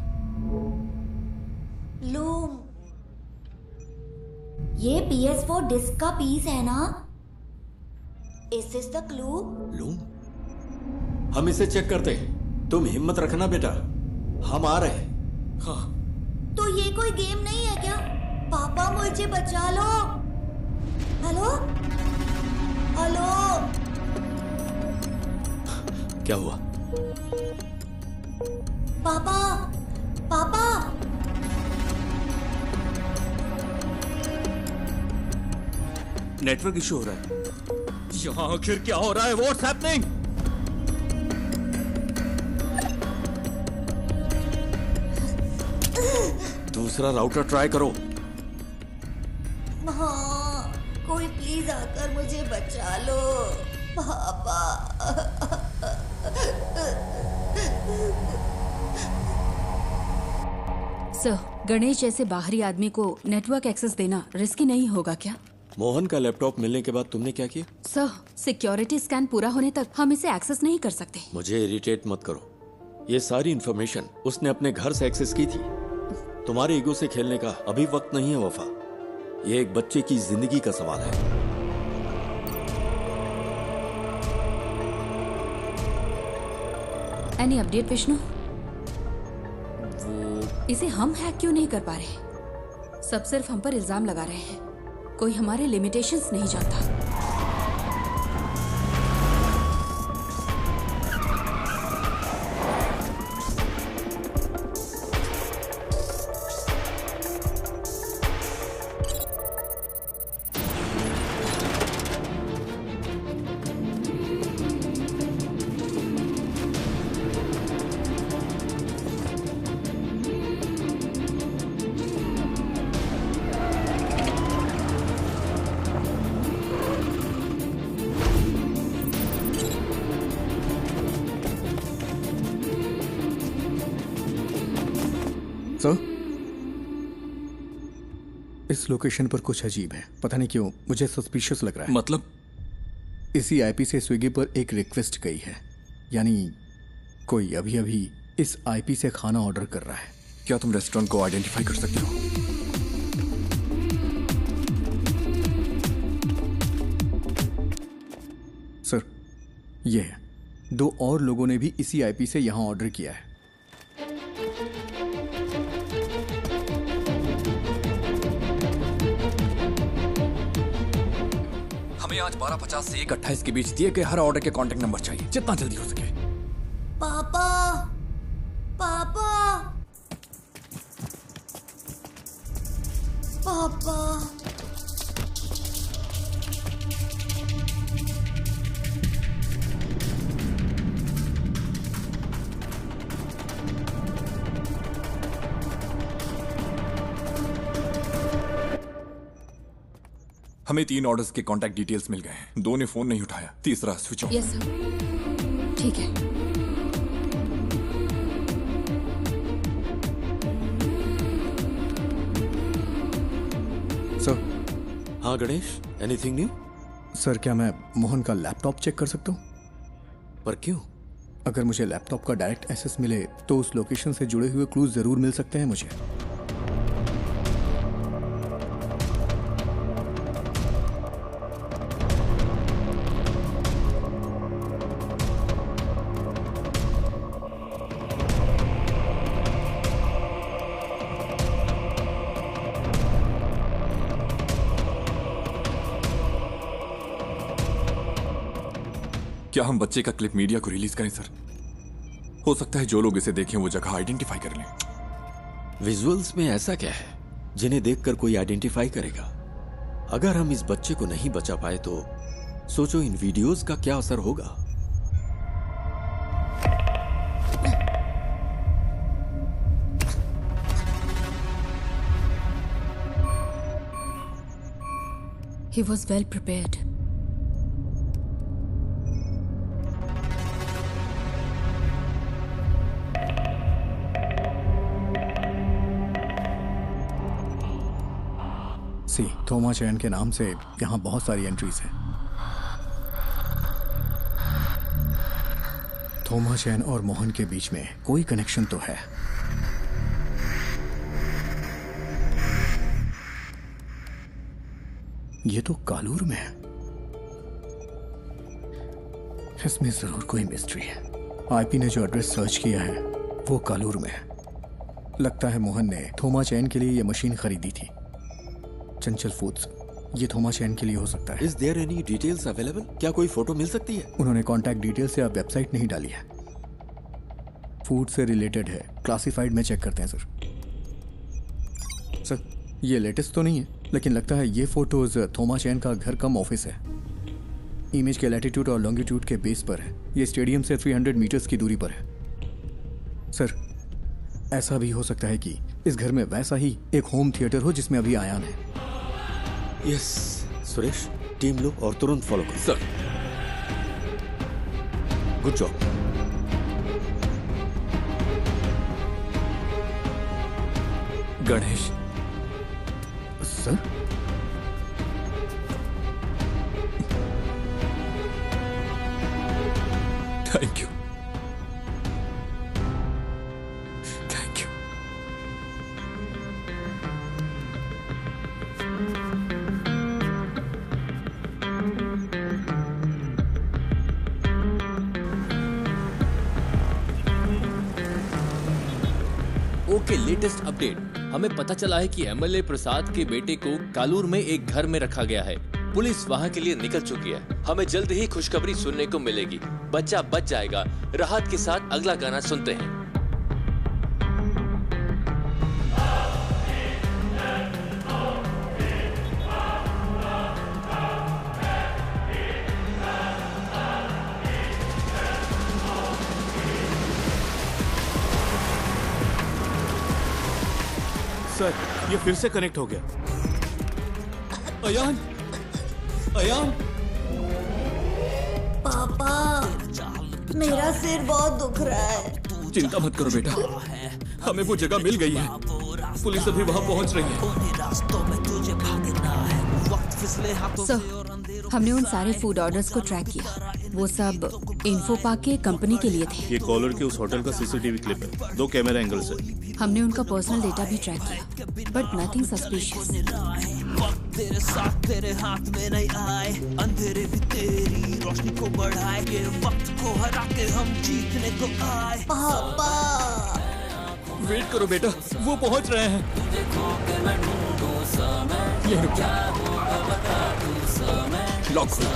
लूम, ये PS4 डिस्क का पीस है ना? Is this the clue? Loom, हम इसे चेक करते हैं। तुम हिम्मत रखना बेटा, हम आ रहे हैं। हाँ। तो ये कोई गेम नहीं है क्या? पापा मुझे बचा लो। हेलो हेलो, क्या हुआ? पापा पापा, नेटवर्क इशू हो रहा है। यहाँ आखिर क्या हो रहा है? What's happening? दूसरा राउटर ट्राई करो। हाँ, कोई प्लीज आकर मुझे बचा लो पापा। सर, गणेश जैसे बाहरी आदमी को नेटवर्क एक्सेस देना रिस्की नहीं होगा क्या? मोहन का लैपटॉप मिलने के बाद तुमने क्या किया? सर, सिक्योरिटी स्कैन पूरा होने तक हम इसे एक्सेस नहीं कर सकते। मुझे इरिटेट मत करो। ये सारी इंफॉर्मेशन उसने अपने घर से एक्सेस की थी। तुम्हारे ईगो से खेलने का अभी वक्त नहीं है वफा। ये एक बच्चे की जिंदगी का सवाल है। Any update Vishnu? इसे हम हैक क्यों नहीं कर पा रहे? सब सिर्फ हम पर इल्जाम लगा रहे हैं। कोई हमारे लिमिटेशंस नहीं जानता। सर, इस लोकेशन पर कुछ अजीब है। पता नहीं क्यों मुझे सस्पिशियस लग रहा है। मतलब? इसी आईपी से स्विगी पर एक रिक्वेस्ट गई है, यानी कोई अभी अभी इस आईपी से खाना ऑर्डर कर रहा है। क्या तुम रेस्टोरेंट को आइडेंटिफाई कर सकते हो? सर, ये है। 2 और लोगों ने भी इसी आईपी से यहां ऑर्डर किया है। हमें आज 12:50 से 1:28 के बीच दिए गए हर ऑर्डर के कॉन्टेक्ट नंबर चाहिए, जितना जल्दी हो सके। पापा पापा पापा, हमें 3 ऑर्डर्स के कॉन्टैक्ट डिटेल्स मिल गए हैं। 2 ने फोन नहीं उठाया, तीसरा स्विच ऑफ। यस सर, ठीक है। सर। हाँ गणेश, एनीथिंग न्यू? सर, क्या मैं मोहन का लैपटॉप चेक कर सकता हूँ? पर क्यों? अगर मुझे लैपटॉप का डायरेक्ट एक्सेस मिले तो उस लोकेशन से जुड़े हुए क्लूज जरूर मिल सकते हैं मुझे। क्या हम बच्चे का क्लिप मीडिया को रिलीज करें सर? हो सकता है जो लोग इसे देखें वो जगह आइडेंटिफाई कर लें। विजुअल्स में ऐसा क्या है जिन्हें देखकर कोई आइडेंटिफाई करेगा? अगर हम इस बच्चे को नहीं बचा पाए तो सोचो इन वीडियोस का क्या असर होगा। He was well prepared. सी थोमा चैन के नाम से यहाँ बहुत सारी एंट्रीज हैं। थोमा चैन और मोहन के बीच में कोई कनेक्शन तो है। ये तो कालूर में है। इसमें जरूर कोई मिस्ट्री है। आईपी ने जो एड्रेस सर्च किया है वो कालूर में है। लगता है मोहन ने थोमा चैन के लिए ये मशीन खरीदी थी। चंचल फूड्स, ये थोमा चैन के लिए हो सकता है। Is there any details available? क्या कोई फोटो मिल सकती है? उन्होंने कॉन्टैक्ट डिटेल से अब वेबसाइट नहीं डाली है। फूड से रिलेटेड है, क्लासिफाइड में चेक करते हैं सर। सर ये लेटेस्ट तो नहीं है, लेकिन लगता है ये फोटोज थोमा चैन का घर कम ऑफिस है। इमेज के लैटिट्यूड और लॉन्गिट्यूड के बेस पर है। ये स्टेडियम से 300 मीटर्स की दूरी पर है। सर ऐसा भी हो सकता है कि इस घर में वैसा ही एक होम थिएटर हो जिसमें अभी आयान है। यस सुरेश, टीम लो और तुरंत फॉलो करो। Sir good job. Ganesh sir thank you, thank you. Okay, latest update. हमें पता चला है कि एमएलए प्रसाद के बेटे को कालूर में एक घर में रखा गया है। पुलिस वहां के लिए निकल चुकी है। हमें जल्द ही खुशखबरी सुनने को मिलेगी। बच्चा बच जाएगा। राहत के साथ अगला गाना सुनते हैं। सर ये फिर से कनेक्ट हो गया। अयान, अयान, पापा मेरा सिर बहुत दुख रहा है। चिंता मत करो बेटा, हमें वो जगह मिल गई है। पुलिस अभी वहां पहुंच रही है। सर, हमने उन सारे फूड ऑर्डर्स को ट्रैक किया। वो सब इन्फो पार्क के कंपनी के लिए थे। ये कॉलर के उस होटल का सीसीटीवी क्लिप है। 2 कैमरा एंगल्स है। हमने उनका पर्सनल डेटा भी ट्रैक किया, बट नथिंग सस्पिशियस। तेरे साथ तेरे हाथ में नहीं आए, अंधेरे भी तेरी रोशनी को बढ़ाए, ये वक्त को हरा के हम जीतने को आए। पापा वेट करो बेटा, वो पहुंच रहे हैं। ये रुक जा। लॉक खोलो।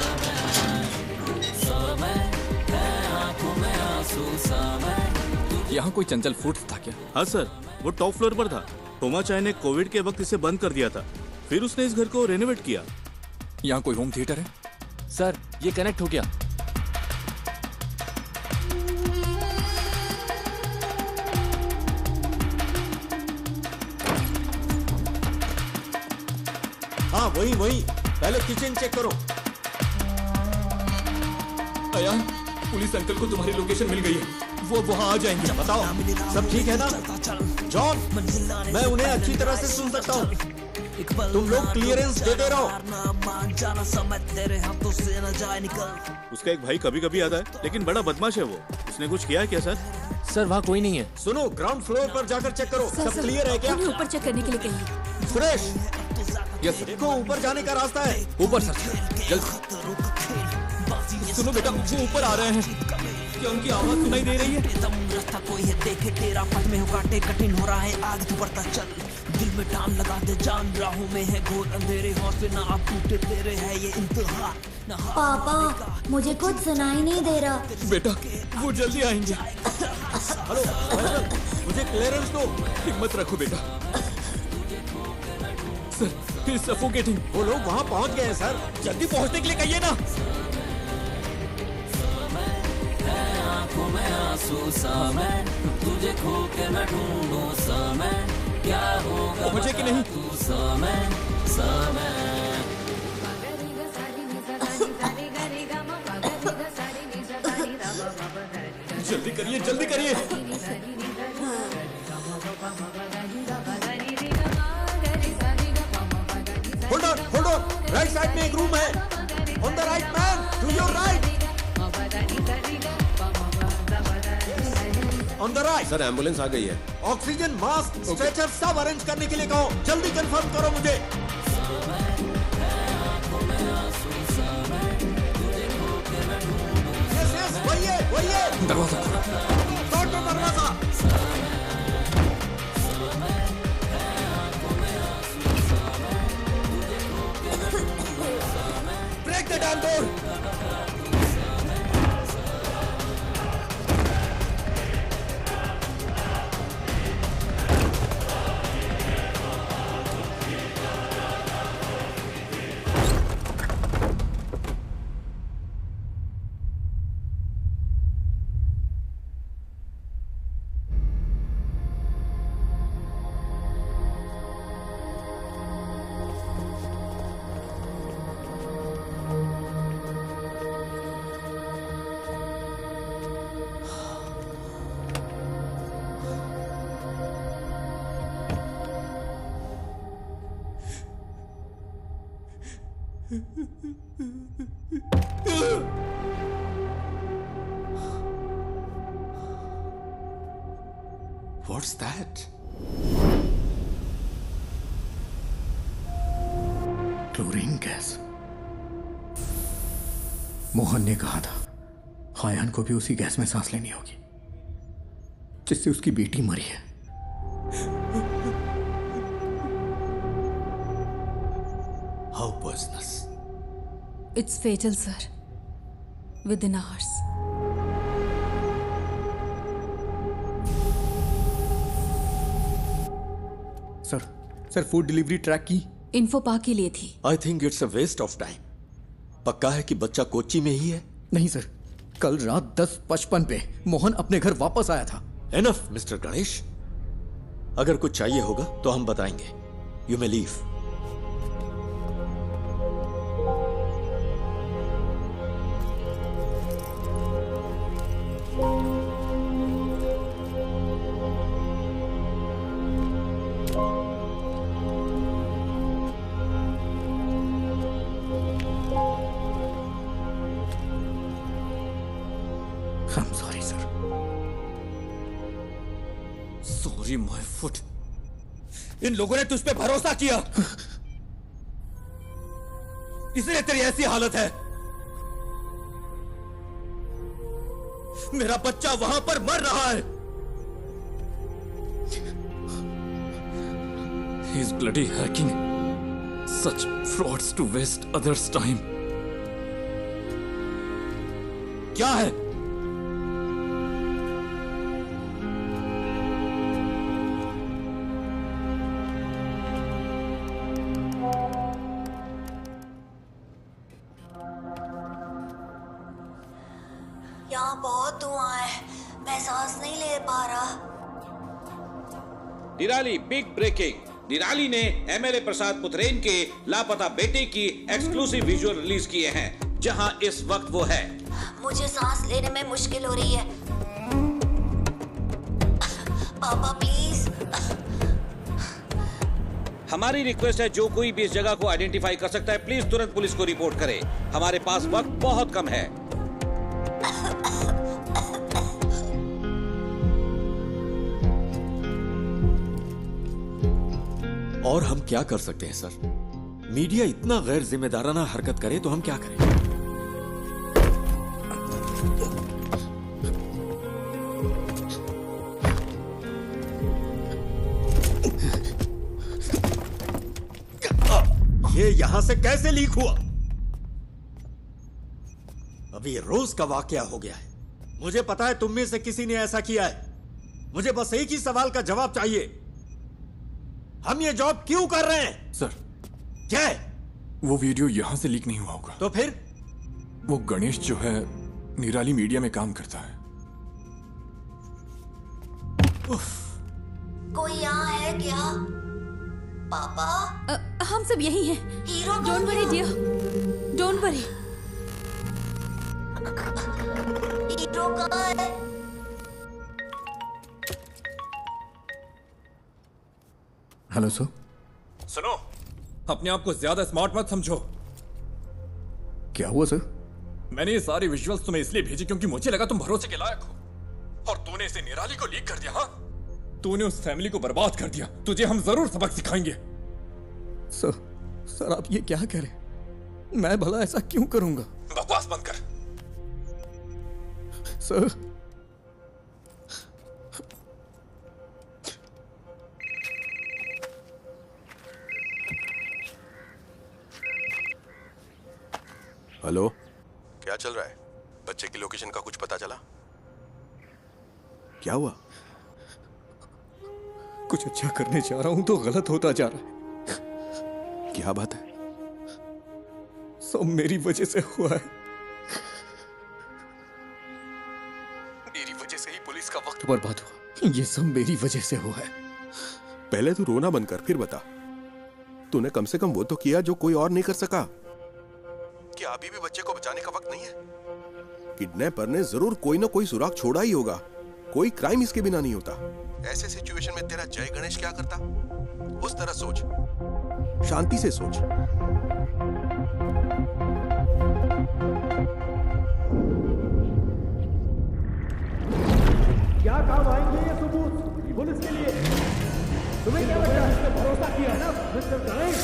यहाँ कोई चंचल फूड्स था क्या? हाँ सर, वो टॉप फ्लोर पर था। थोमा चाय ने कोविड के वक्त इसे बंद कर दिया था, फिर उसने इस घर को रेनोवेट किया। यहाँ कोई होम थिएटर है? सर ये कनेक्ट हो गया। हाँ वही वही, पहले किचन चेक करो। अयान, पुलिस अंकल को तुम्हारी लोकेशन मिल गई है। वो वहाँ आ जाएंगे। बताओ सब ठीक है ना? जॉन, मैं उन्हें अच्छी तरह से सुन सकता हूँ। तुम लोग क्लियरेंस देते रहो। उसका एक भाई कभी कभी आता है, लेकिन बड़ा बदमाश है वो। उसने कुछ किया है क्या सर? सर वहाँ कोई नहीं है। सुनो, ग्राउंड फ्लोर पर जाकर चेक करो। सब क्लियर है क्या? ऊपर चेक करने के लिए कहिए। सुरेश, यस देखो ऊपर जाने का रास्ता है। ऊपर सर, जल्द। सुनो बेटा, वो ऊपर आ रहे हैं। क्या उनकी आवाज सुनाई दे रही है? रास्ता कोई है देखे तेरा, पथ में हो काटे कठिन हो रहा है, आगे तू बढ़ता चल। दिल में टान लगा दे जान, राहों में है घोर अंधेरे, हौसले ना आप टूटे तेरे है ये इंतहा। पापा मुझे कुछ सुनाई नहीं दे रहा। बेटा वो जल्दी आएंगे। हेलो फैसल, मुझे क्लियरेंस दो। हिम्मत रखो बेटा। Sir, he is suffocating. वो लोग वहाँ पहुँच गए हैं सर, जल्दी पहुँचने के लिए कहिए ना। आंखों में आंसू सा मैं, तुझे खो के मैं ढूंढूं सा मैं, क्या होगा पहुंचे कि नहीं? तू सा मैं। जल्दी करिए, जल्दी करिए। होल्ड ऑन, राइट साइड में एक रूम है। On the right man, to your right. On the right. Sir ambulance आ गई है। ऑक्सीजन मास्क स्ट्रेचर सब अरेंज करने के लिए कहो। जल्दी कंफर्म करो मुझे। यस वही है। दरवाजा खोलो दरवाजा। Break the damn door. What's that? Chlorine gas. Mohan ने कहा था हायान को भी उसी गैस में सांस लेनी होगी जिससे उसकी बेटी मरी है। How poisonous? It's fatal, sir. Within hours. Sir food delivery track की इन्फो पा के लिए थी। I think it's a waste of time. पक्का है कि बच्चा कोच्चि में ही है? नहीं सर, कल रात 10:55 पे मोहन अपने घर वापस आया था। Enough, mister Ganesh. अगर कुछ चाहिए होगा तो हम बताएंगे। You may leave. I'm sorry, sir. Sorry, my foot. इन लोगों ने तुझ पे भरोसा किया, इसलिए तेरी ऐसी हालत है। मेरा बच्चा वहां पर मर रहा है। He's bloody hacking such frauds to waste others' time. क्या है? यहाँ बहुत धुआं है, मैं सांस नहीं ले पा रहा। निराली बिग ब्रेकिंग। निराली ने एमएलए प्रसाद पुथरेन के लापता बेटे की एक्सक्लूसिव विजुअल रिलीज किए हैं, जहां इस वक्त वो है। मुझे सांस लेने में मुश्किल हो रही है। पापा प्लीज। हमारी रिक्वेस्ट है, जो कोई भी इस जगह को आइडेंटिफाई कर सकता है, प्लीज तुरंत पुलिस को रिपोर्ट करे। हमारे पास वक्त बहुत कम है। और हम क्या कर सकते हैं सर? मीडिया इतना गैर जिम्मेदाराना हरकत करे तो हम क्या करें? ये यहां से कैसे लीक हुआ? अभी रोज का वाकया हो गया है। मुझे पता है तुम में से किसी ने ऐसा किया है। मुझे बस एक ही सवाल का जवाब चाहिए। हम ये जॉब क्यों कर रहे हैं? सर, क्या है? वो वीडियो यहां से लीक नहीं हुआ होगा। तो फिर? वो गणेश जो है निराली मीडिया में काम करता है। कोई यहाँ है क्या? पापा? हम सब यही हैं। Hero don't worry dear, don't worry. Hero कहाँ है? Hello sir. सुनो, अपने आप को ज्यादा स्मार्ट मत समझो। क्या हुआ सर? मैंने ये सारे विजुअल्स तुम्हें इसलिए भेजे क्योंकि मुझे लगा तुम भरोसे के लायक हो, और तूने इसे निराली को लीक कर दिया। हाँ, तूने उस फैमिली को बर्बाद कर दिया। तुझे हम जरूर सबक सिखाएंगे। सर आप ये क्या कह रहे हैं? मैं भला ऐसा क्यों करूंगा? बकवास बंद कर। सर, हेलो, क्या चल रहा है? बच्चे की लोकेशन का कुछ पता चला? क्या हुआ? कुछ अच्छा करने जा रहा हूं तो गलत होता जा रहा है। क्या बात है? सब मेरी वजह से हुआ है। मेरी वजह से ही पुलिस का वक्त बर्बाद हुआ। ये सब मेरी वजह से हुआ है। पहले तू रोना बंद कर, फिर बता। तूने कम से कम वो तो किया जो कोई और नहीं कर सका। क्या अभी भी बच्चे को बचाने का वक्त नहीं है? किडनैपर ने जरूर कोई ना कोई सुराग छोड़ा ही होगा। कोई क्राइम इसके बिना नहीं होता। ऐसे सिचुएशन में तेरा जय गणेश क्या करता? उस तरह सोच, शांति से सोच। क्या काम आएंगे ये सबूत पुलिस के लिए? तुम्हें क्या लगता है? इस पे भरोसा किया है ना मिस्टर गणेश?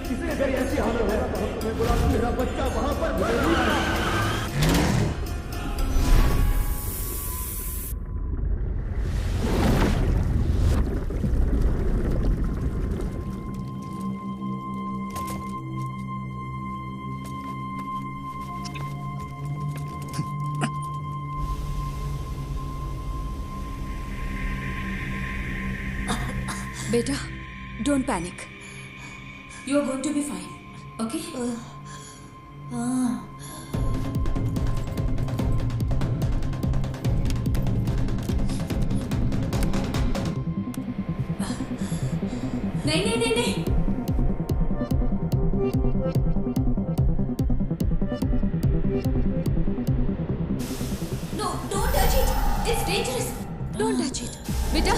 किसी अगर ऐसी हालत है तो हम तुम्हें बुला, मेरा बच्चा वहां पर मर रहा है। बेटा, don't panic. You are going to be fine, okay? नहीं नहीं नहीं नहीं। No, don't touch it. It's dangerous. Don't touch it. बेटा।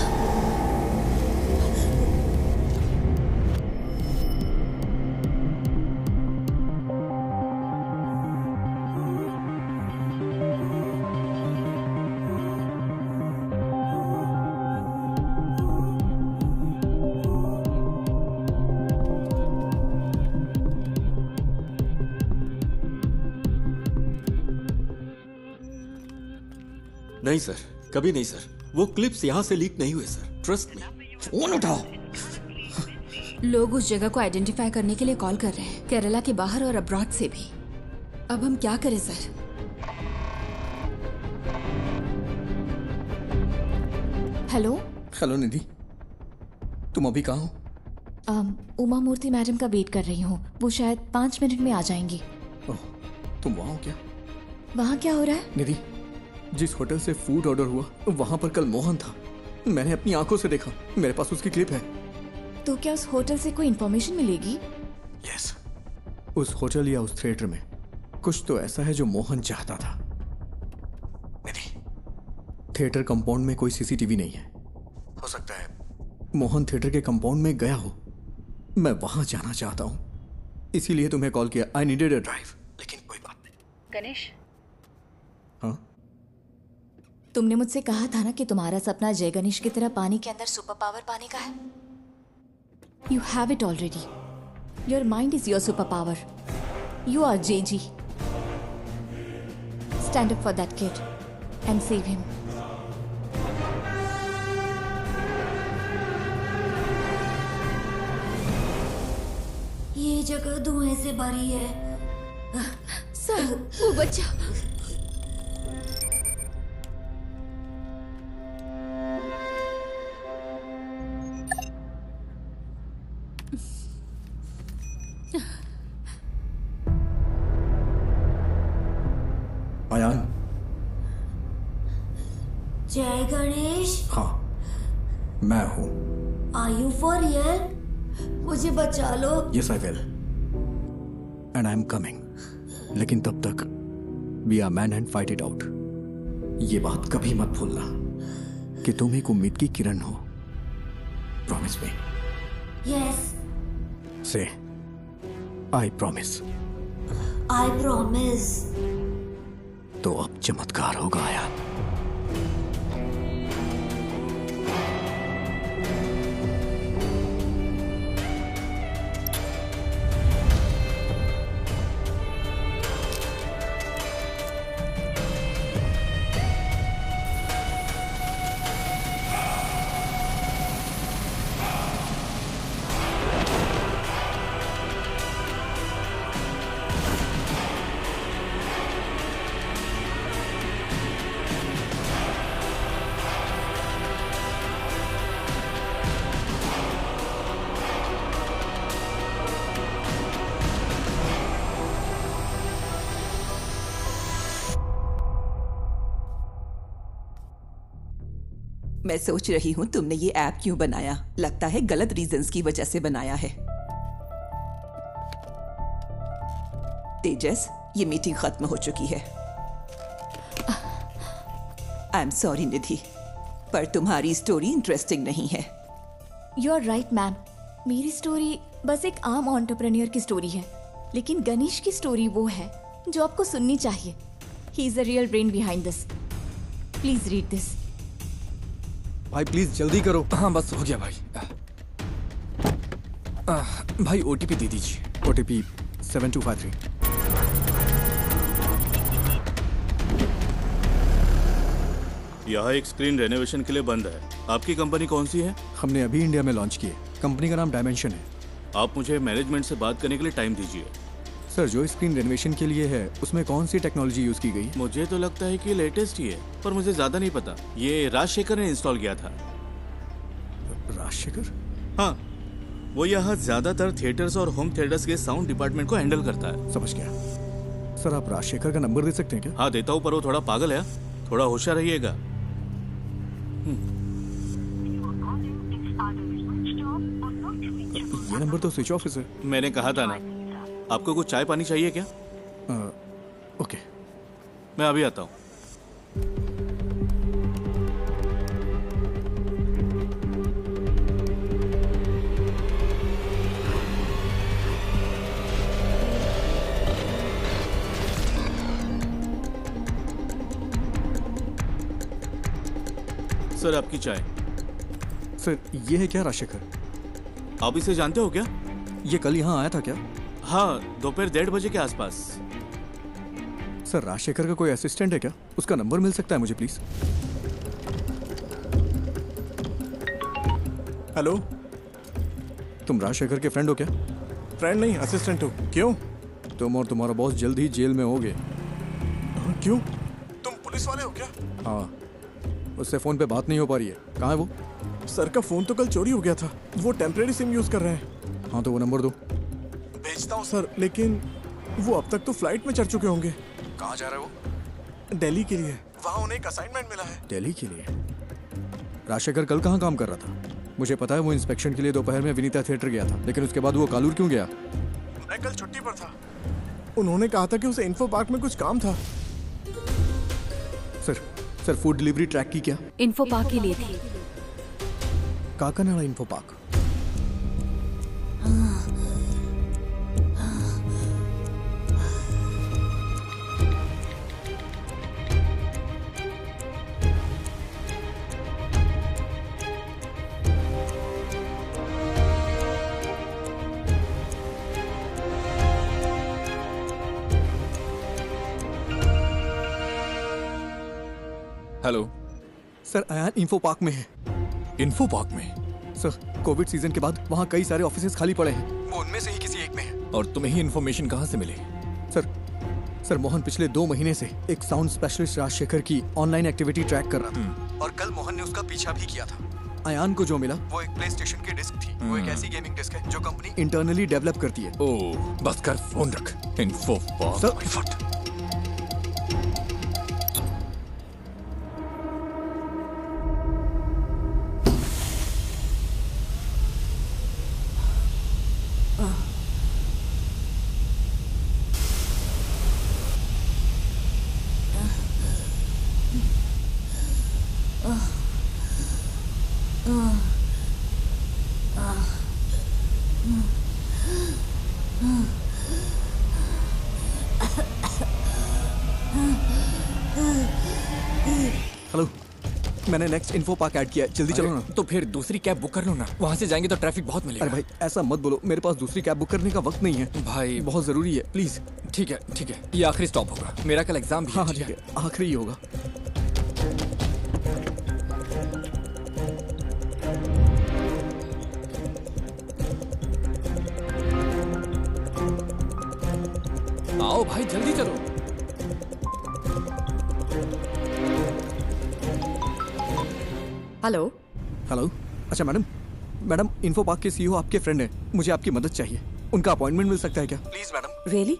नहीं सर, कभी नहीं सर। वो क्लिप्स यहां से लीक नहीं हुए सर, ट्रस्ट मी। फोन उठाओ। लोग उस जगह को आइडेंटिफाई करने के लिए कॉल कर रहे हैं, केरला के बाहर और अब्रॉड से भी। अब हम क्या करें सर? हेलो। हेलो निधि, तुम अभी कहाँ हो? उमा मूर्ति मैडम का वेट कर रही हूँ। वो शायद 5 मिनट में आ जाएंगी। तुम वहाँ हो क्या? वहाँ क्या हो रहा है? निधि, जिस होटल से फूड ऑर्डर हुआ वहाँ पर कल मोहन था। मैंने अपनी आंखों से देखा। मेरे पास उसकी क्लिप है। तो क्या उस होटल से कोई इन्फॉर्मेशन मिलेगी? यस, उस होटल या उस थिएटर में कुछ तो ऐसा है जो मोहन चाहता था। निधि, थिएटर कंपाउंड में कोई सीसीटीवी नहीं है। हो सकता है मोहन थिएटर के कंपाउंड में गया हो। मैं वहां जाना चाहता हूं, इसीलिए तुम्हें कॉल किया। I needed a drive. लेकिन कोई बात नहीं। गणेश, हाँ? तुमने मुझसे कहा था ना कि तुम्हारा सपना जय गणेश की तरह पानी के अंदर सुपर पावर पाने का है। You have it already. Your mind is your super power. You are JG. Stand up for that kid and save him. ये जगह धुएं से भरी है। सर, वो बच्चा। अयान। जय गणेश। हाँ, मैं हूँ। Are you for real? मुझे बचा लो। Yes, I will. And I am coming. लेकिन तब तक be a man and fight it out. ये बात कभी मत भूलना कि तुम एक उम्मीद की किरण हो। Promise me. Yes. Say, I promise. I promise. तो अब चमत्कार होगा आयान। मैं सोच रही हूँ तुमने ये ऐप क्यों बनाया। लगता है गलत रीजंस की वजह से बनाया है। तेजस, ये मीटिंग खत्म हो चुकी है। आई एम सॉरी निधि, पर तुम्हारी स्टोरी इंटरेस्टिंग नहीं है। यू आर राइट मैम, मेरी स्टोरी बस एक आम एंटरप्रेन्योर की स्टोरी है, लेकिन गणेश की स्टोरी वो है जो आपको सुननी चाहिए। He is the real brain behind this. Please read this. भाई प्लीज जल्दी करो। हाँ बस हो गया भाई। भाई ओटीपी दे दीजिए। ओटीपी 7253। यहाँ एक स्क्रीन रेनोवेशन के लिए बंद है। आपकी कंपनी कौन सी है? हमने अभी इंडिया में लॉन्च की है। कंपनी का नाम डायमेंशन है। आप मुझे मैनेजमेंट से बात करने के लिए टाइम दीजिए। सर, जो स्क्रीन रेनोवेशन के लिए है उसमें कौन सी टेक्नोलॉजी यूज की गई? मुझे तो लगता है कि लेटेस्ट ही है, पर मुझे ज्यादा नहीं पता। ये राजशेखर ने इंस्टॉल किया था। राजशेखर? हाँ, वो यहाँ ज्यादातर थिएटर्स और होम थिएटर्स के साउंड डिपार्टमेंट को हैंडल करता है। समझ गया। सर, आप राजशेखर का नंबर दे सकते हैं क्या? हाँ देता हूँ, पर वो थोड़ा पागल है। थोड़ा होशियार रहिएगा। ये नंबर तो स्विच ऑफ है। मैंने कहा था ना। आपको कुछ चाय पानी चाहिए क्या? ओके, मैं अभी आता हूँ। सर, आपकी चाय। सर, ये है क्या राजशेखर? आप इसे जानते हो क्या? ये कल यहाँ आया था क्या? हाँ, दोपहर 1:30 बजे के आसपास। सर, राजशेखर का कोई असिस्टेंट है क्या? उसका नंबर मिल सकता है मुझे प्लीज? हेलो, तुम राजशेखर के फ्रेंड हो क्या? फ्रेंड नहीं, असिस्टेंट हो। क्यों? तुम और तुम्हारा बॉस जल्द ही जेल में होगे। क्यों? तुम पुलिस वाले हो क्या? हाँ, उससे फोन पे बात नहीं हो पा रही है। कहाँ है वो? सर का फोन तो कल चोरी हो गया था। वो टेम्परेरी सिम यूज कर रहे हैं। हाँ, तो वो नंबर दो। भेजता हूँ सर, लेकिन वो अब तक तो फ्लाइट में चढ़ चुके होंगे। कहाँ जा रहे वो? दिल्ली के लिए। वहाँ उन्हें एक असाइनमेंट मिला है। दिल्ली के लिए? राजशेखर कल कहाँ काम कर रहा था? मुझे पता है वो इंस्पेक्शन के लिए दोपहर में विनीता थिएटर गया था, लेकिन उसके बाद वो कालूर क्यों गया? मैं कल छुट्टी पर था। उन्होंने कहा था कि उसे इन्फो पार्क में कुछ काम था। सर, फूड डिलीवरी ट्रैक की क्या? इन्फो पार्क के लिए थी। Kakkanad info park. Hello sir, Ayaan info park में है। इन्फो पार्क में? सर, कोविड सीजन के बाद वहाँ कई सारे ऑफिसेज खाली पड़े हैं। वो उनमें से ही किसी एक में है। और तुम्हें ही इन्फॉर्मेशन कहाँ से मिली? सर, मोहन पिछले 2 महीने से एक साउंड स्पेशलिस्ट राजशेखर की ऑनलाइन एक्टिविटी ट्रैक कर रहा था, और कल मोहन ने उसका पीछा भी किया था। अयान को जो मिला वो एक प्ले स्टेशन की डिस्क थी। वो एक ऐसी गेमिंग डिस्क है जो कंपनी इंटरनली डेवलप करती है। ओह, बस कर, फोन रख। इन्फो सर, हेलो, मैंने नेक्स्ट इन्फो पार्क ऐड किया है, जल्दी चलो ना। तो फिर दूसरी कैब बुक कर लो ना, वहाँ से जाएंगे तो ट्रैफिक बहुत मिलेगा। अरे भाई ऐसा मत बोलो, मेरे पास दूसरी कैब बुक करने का वक्त नहीं है भाई, बहुत जरूरी है, प्लीज। ठीक है ठीक है, ये आखिरी स्टॉप होगा, मेरा कल एग्जाम भी है। हाँ ठीक है, आखिरी ही होगा। आओ भाई जल्दी चलो। हेलो हेलो, अच्छा मैडम इन्फो पार्क के सीईओ आपके फ्रेंड हैं, मुझे आपकी मदद चाहिए। उनका अपॉइंटमेंट मिल सकता है क्या? Please madam. रियली?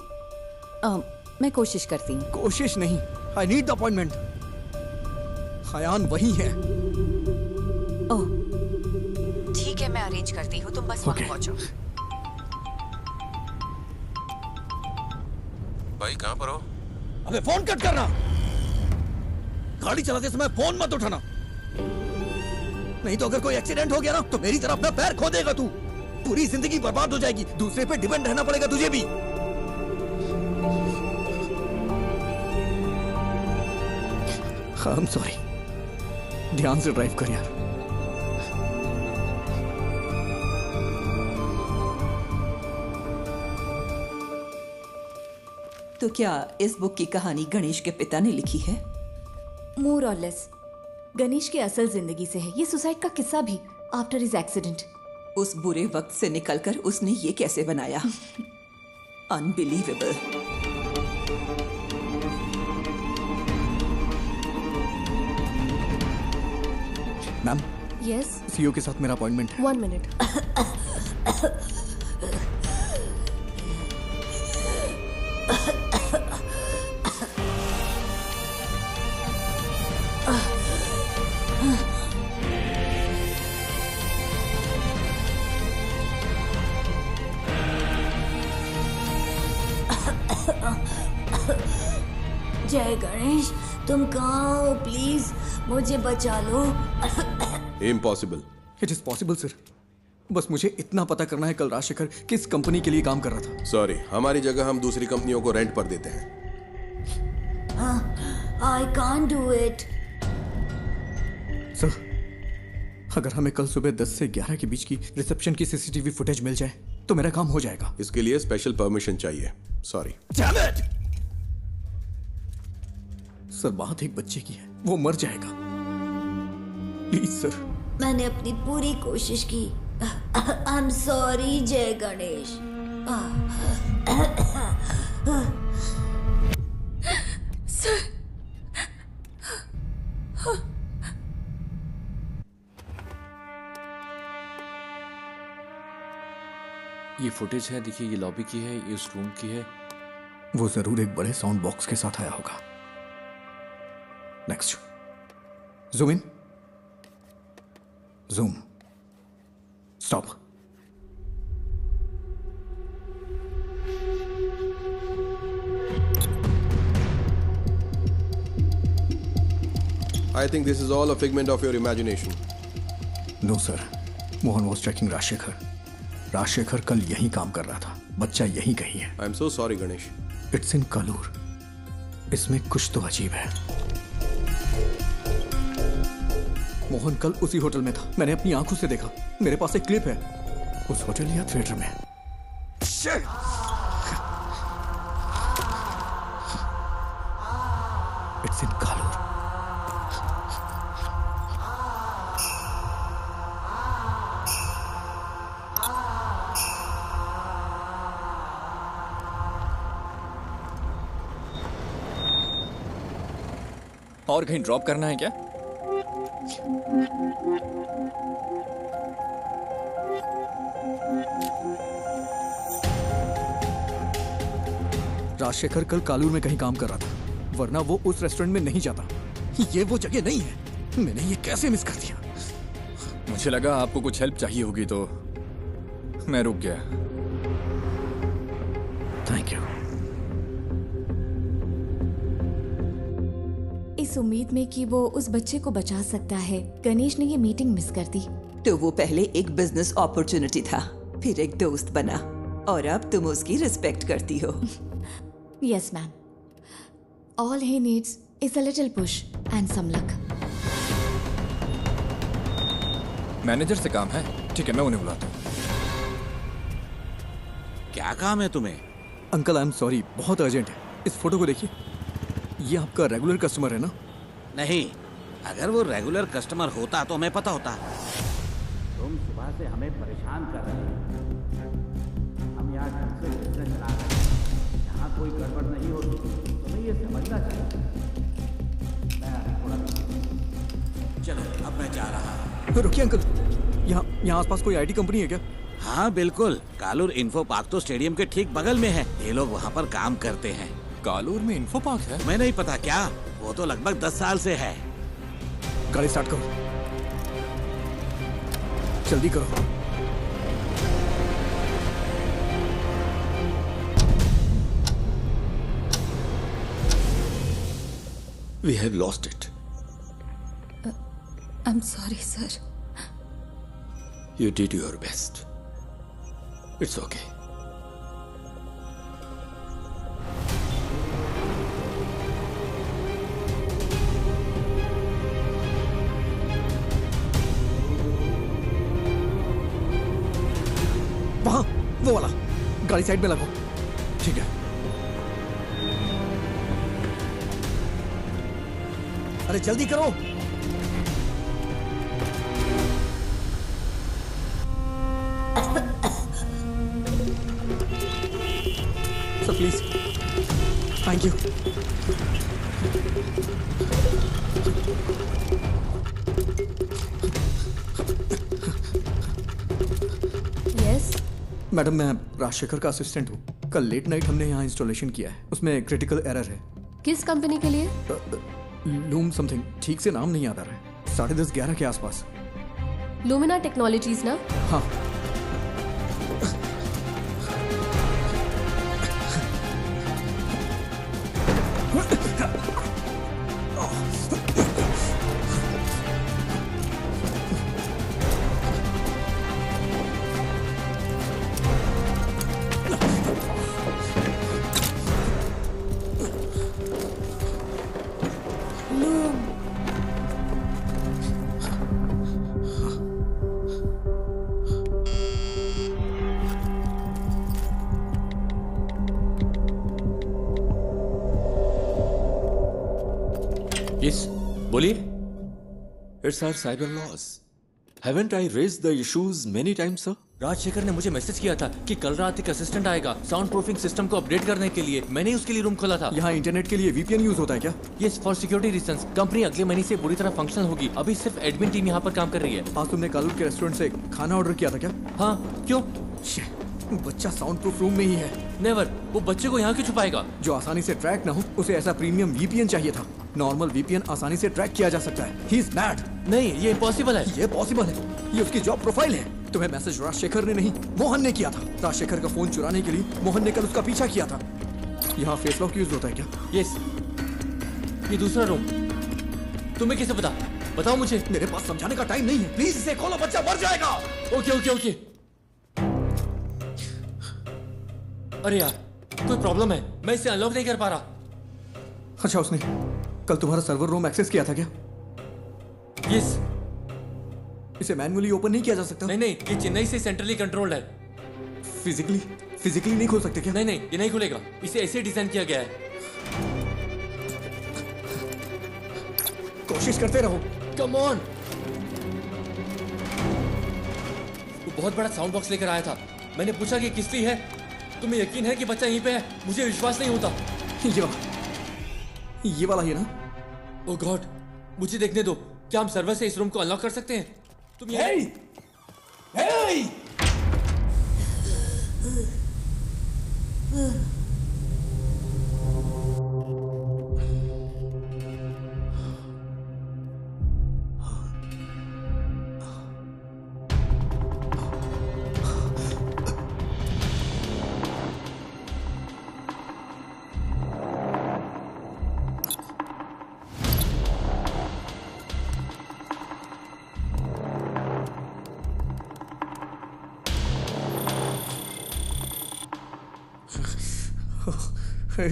मैं कोशिश करती हूँ। कोशिश नहीं, I need the appointment. Ayaan वही है। ओह ठीक है, मैं अरेंज करती हूँ, तुम बस वहाँ पहुँचो। भाई कहाँ पर हो? अबे फोन कट करना, गाड़ी चलाते समय फोन मत उठाना, नहीं तो अगर कोई एक्सीडेंट हो गया ना तो मेरी तरह अपना पैर खो देगा तू। पूरी जिंदगी बर्बाद हो जाएगी, दूसरे पे डिपेंड रहना पड़ेगा तुझे भी। आई एम सॉरी, ध्यान से ड्राइव कर यार। तो क्या इस बुक की कहानी गणेश के पिता ने लिखी है? मोर और लेस गणेश की असल जिंदगी से है ये सुसाइड का किस्सा भी, आफ्टर हिज एक्सीडेंट। उस बुरे वक्त से निकलकर उसने ये कैसे बनाया? अनबिलीवेबल। मैम। यस। सीईओ के साथ मेरा अपॉइंटमेंट है। 1 मिनट। जय गणेश, तुम कहाँ हो? प्लीज मुझे बचा लो। Impossible. It is possible sir, बस मुझे इतना पता करना है कल राजशेखर किस कंपनी के लिए काम कर रहा था। सॉरी, हमारी जगह हम दूसरी कंपनियों को रेंट पर देते हैं। I can't do it. Sir, अगर हमें कल सुबह 10 से 11 के बीच की रिसेप्शन की सीसीटीवी फुटेज मिल जाए तो मेरा काम हो जाएगा। इसके लिए स्पेशल परमिशन चाहिए। सॉरी। सर, बात एक बच्चे की है, वो मर जाएगा, प्लीज सर। मैंने अपनी पूरी कोशिश की। आई एम सॉरी जय गणेश। सर, ये फुटेज है, देखिए, ये लॉबी की है, ये उस रूम की है। वो जरूर एक बड़े साउंड बॉक्स के साथ आया होगा। Next, zoom in, zoom, stop. I think this is all a figment of your imagination. No sir, Mohan was checking Rajshekhar. Rajshekhar कल यहीं काम कर रहा था, बच्चा यहीं कहीं है। I'm so sorry Ganesh. It's in Kalur. इसमें कुछ तो अजीब है। मोहन कल उसी होटल में था, मैंने अपनी आंखों से देखा, मेरे पास एक क्लिप है, उस होटल या थिएटर में। It's in Kalur. और कहीं ड्रॉप करना है क्या? राजशेखर कल कालूर में कहीं काम कर रहा था, वरना वो उस रेस्टोरेंट में नहीं जाता। ये वो जगह नहीं है। मैंने ये कैसे मिस कर दिया? मुझे लगा आपको कुछ हेल्प चाहिए होगी तो मैं रुक गया। Thank you. इस उम्मीद में कि वो उस बच्चे को बचा सकता है, गणेश ने ये मीटिंग मिस कर दी। तो वो पहले एक बिजनेस अपॉर्चुनिटी था, फिर एक दोस्त बना, और अब तुम उसकी रिस्पेक्ट करती हो। Yes ma'am, all he needs is a little push and some luck. Manager से काम है? ठीक है, मैं उन्हें बुलाता हूँ। क्या काम है तुम्हें? अंकल आई एम सॉरी, बहुत अर्जेंट है। इस फोटो को देखिए, ये आपका रेगुलर कस्टमर है ना? नहीं, अगर वो रेगुलर कस्टमर होता तो हमें पता होता। तुम सुबह से हमें परेशान कर रहे हो। हम यहाँ ढंग से बिजनेस चला रहे हैं, यहाँ कोई गड़बड़ नहीं होती, तुम्हें ये समझना चाहिए। चलो अब मैं जा रहा हूँ। रुकिए अंकल, यहाँ आसपास कोई आईटी कंपनी है क्या? हाँ बिल्कुल, कालूर इन्फो पार्क तो स्टेडियम के ठीक बगल में है। ये लोग वहाँ पर काम करते हैं। कालूर में इन्फो पार्क है? मैं नहीं पता क्या, वो तो लगभग 10 साल से है। गाड़ी स्टार्ट करो, जल्दी करो। We have lost it. I'm sorry, sir. You did your best. It's okay. वहाँ, वो वाला। गाड़ी साइड में लगाओ। ठीक है। अरे जल्दी करो। Sir please, thank you. Yes madam, मैं राजशेखर का असिस्टेंट हूँ। कल लेट नाइट हमने यहाँ इंस्टॉलेशन किया है, उसमें क्रिटिकल एरर है। किस कंपनी के लिए? लूम समथिंग, ठीक से नाम नहीं याद आ रहा है। 10:30-11 के आसपास। लुमिना टेक्नोलॉजीज ना? हाँ। बोलिए। It's our cyber laws. Haven't I raised the issues many times, sir? Rajshekhar ने मुझे मैसेज किया था कि कल रात एक असिस्टेंट आएगा साउंड प्रूफिंग सिस्टम को अपडेट करने के लिए। मैंने उसके लिए रूम खोला था। यहाँ इंटरनेट के लिए VPN यूज होता है क्या? Yes, for security reasons. Company अगले महीने से पूरी तरह फंक्शनल होगी। अभी सिर्फ एडमिन टीम यहाँ पर काम कर रही है। आज तुमने कालूर के रेस्टोरेंट से खाना ऑर्डर किया था क्या? हाँ, क्यों? बच्चा साउंड प्रूफ रूम में ही है। नेवर, वो बच्चे को यहाँ क्यों छुपाएगा? जो आसानी से ट्रैक ना हो, उसे ऐसा प्रीमियम VPN चाहिए था। नॉर्मल VPN आसानी से ट्रैक किया जा सकता है। He is mad। नहीं, ये इम्पॉसिबल है। ये पॉसिबल है, ये उसकी जॉब प्रोफाइल है। तुम्हें मैसेज राजशेखर ने नहीं, मोहन ने किया था। राजशेखर का फोन चुराने के लिए मोहन ने कल उसका पीछा किया था। यहाँ फेस लॉक यूज होता है क्या? यस। ये दूसरा रूम तुम्हें कैसे पता? बताओ मुझे। मेरे पास समझाने का टाइम नहीं है, प्लीज इसे खोलो, बच्चा मर जाएगा। Okay okay okay. अरे यार, कोई प्रॉब्लम है, मैं इसे अनलॉक नहीं कर पा रहा। अच्छा, उसने कल तुम्हारा सर्वर रूम एक्सेस किया था क्या? यस। इसे मैन्युअली ओपन नहीं किया जा सकता? नहीं नहीं, ये चेन्नई से सेंट्रली कंट्रोल्ड है। फिजिकली नहीं खोल सकते क्या? नहीं नहीं, ये नहीं खुलेगा। इसे ऐसे डिजाइन किया गया है। कोशिश करते रहो। Come on. वो बहुत बड़ा साउंड बॉक्स लेकर आया था। मैंने पूछा कि किसकी है। तुम्हें यकीन है कि बच्चा यहीं पे है? मुझे विश्वास नहीं होता। ये वाला ही है ना? ओह गॉड, मुझे देखने दो। क्या हम सर्वर से इस रूम को अनलॉक कर सकते हैं? तुम ये कोई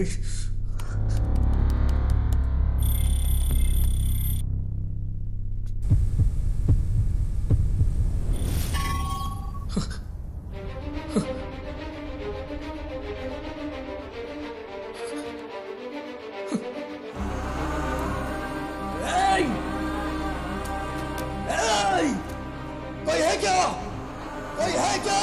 है क्या? कोई है क्या?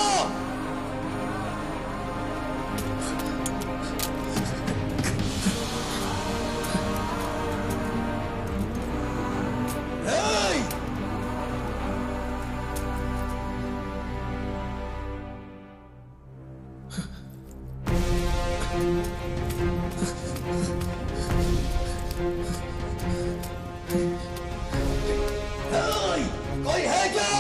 कोई है क्या?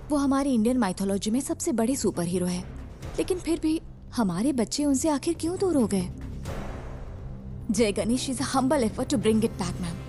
वो हमारी इंडियन माइथोलॉजी में सबसे बड़े सुपर हीरो है, लेकिन फिर भी हमारे बच्चे उनसे आखिर क्यों दूर हो गए? Jai Ganesh is a humble effort to bring it back, ma'am.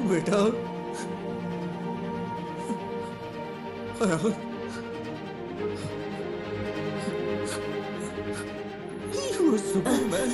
बेटा You are Superman.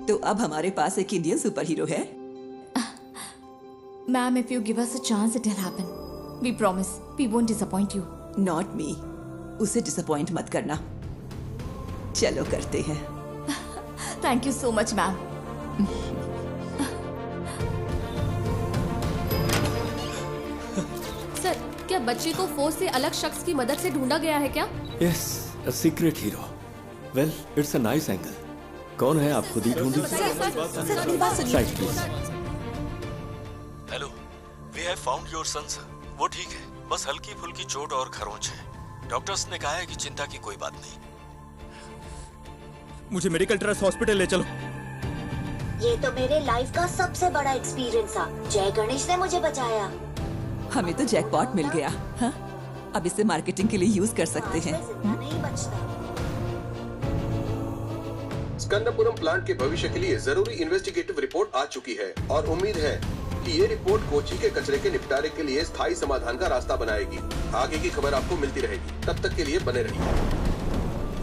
तो अब हमारे पास एक इंडियन सुपर हीरो है। Ma'am, if you give us a chance, it'll happen. We promise. We won't disappoint you. Not me. उसे disappoint मत करना। चलो करते हैं। Thank you so much, ma'am. Sir, क्या बच्चे को फोर्स से अलग शख्स की मदद से ढूंढा गया है क्या? Yes, a secret hero. Well, it's a nice angle. कौन है आप खुद ही ढूंढ लीजिए। Side please. Hello, we have found your son sir. वो ठीक है, बस हल्की फुल्की चोट और खरोंच है। डॉक्टर्स ने कहा है कि चिंता की कोई बात नहीं। मुझे मेडिकल ट्रस्ट हॉस्पिटल ले चलो। ये तो मेरे लाइफ का सबसे बड़ा एक्सपीरियंस था। जय गणेश ने मुझे बचाया। हमें तो जैकपॉट मिल गया। हाँ? अब इसे मार्केटिंग के लिए यूज कर सकते हैं। नहीं बचता। स्कंदपुरम प्लांट के भविष्य के लिए जरूरी इन्वेस्टिगेटिव रिपोर्ट आ चुकी है और उम्मीद है कि ये रिपोर्ट कोची के कचरे के निपटारे के लिए स्थायी समाधान का रास्ता बनाएगी। आगे की खबर आपको मिलती रहेगी। तब तक के लिए बने रहिए।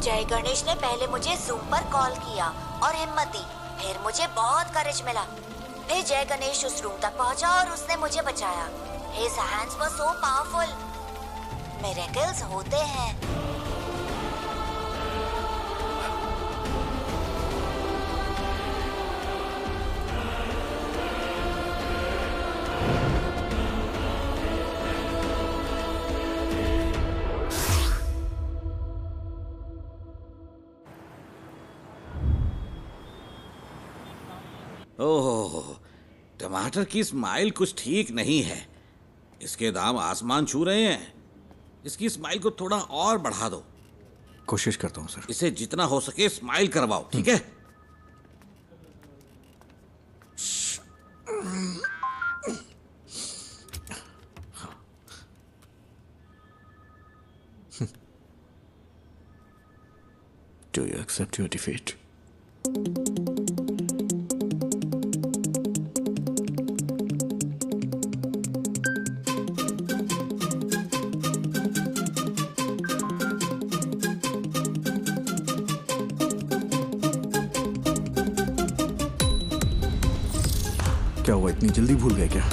जय गणेश ने पहले मुझे जूम पर कॉल किया और हिम्मत दी। फिर मुझे बहुत करेज मिला। फिर जय गणेश उस रूम तक पहुंचा और उसने मुझे बचाया। His hands were so powerful. Miracles होते हैं। ओह, टमाटर की स्माइल कुछ ठीक नहीं है। इसके दाम आसमान छू रहे हैं। इसकी स्माइल को थोड़ा और बढ़ा दो। कोशिश करता हूँ सर। इसे जितना हो सके स्माइल करवाओ, ठीक है? Do you accept your defeat? क्या हुआ, इतनी जल्दी भूल गए क्या?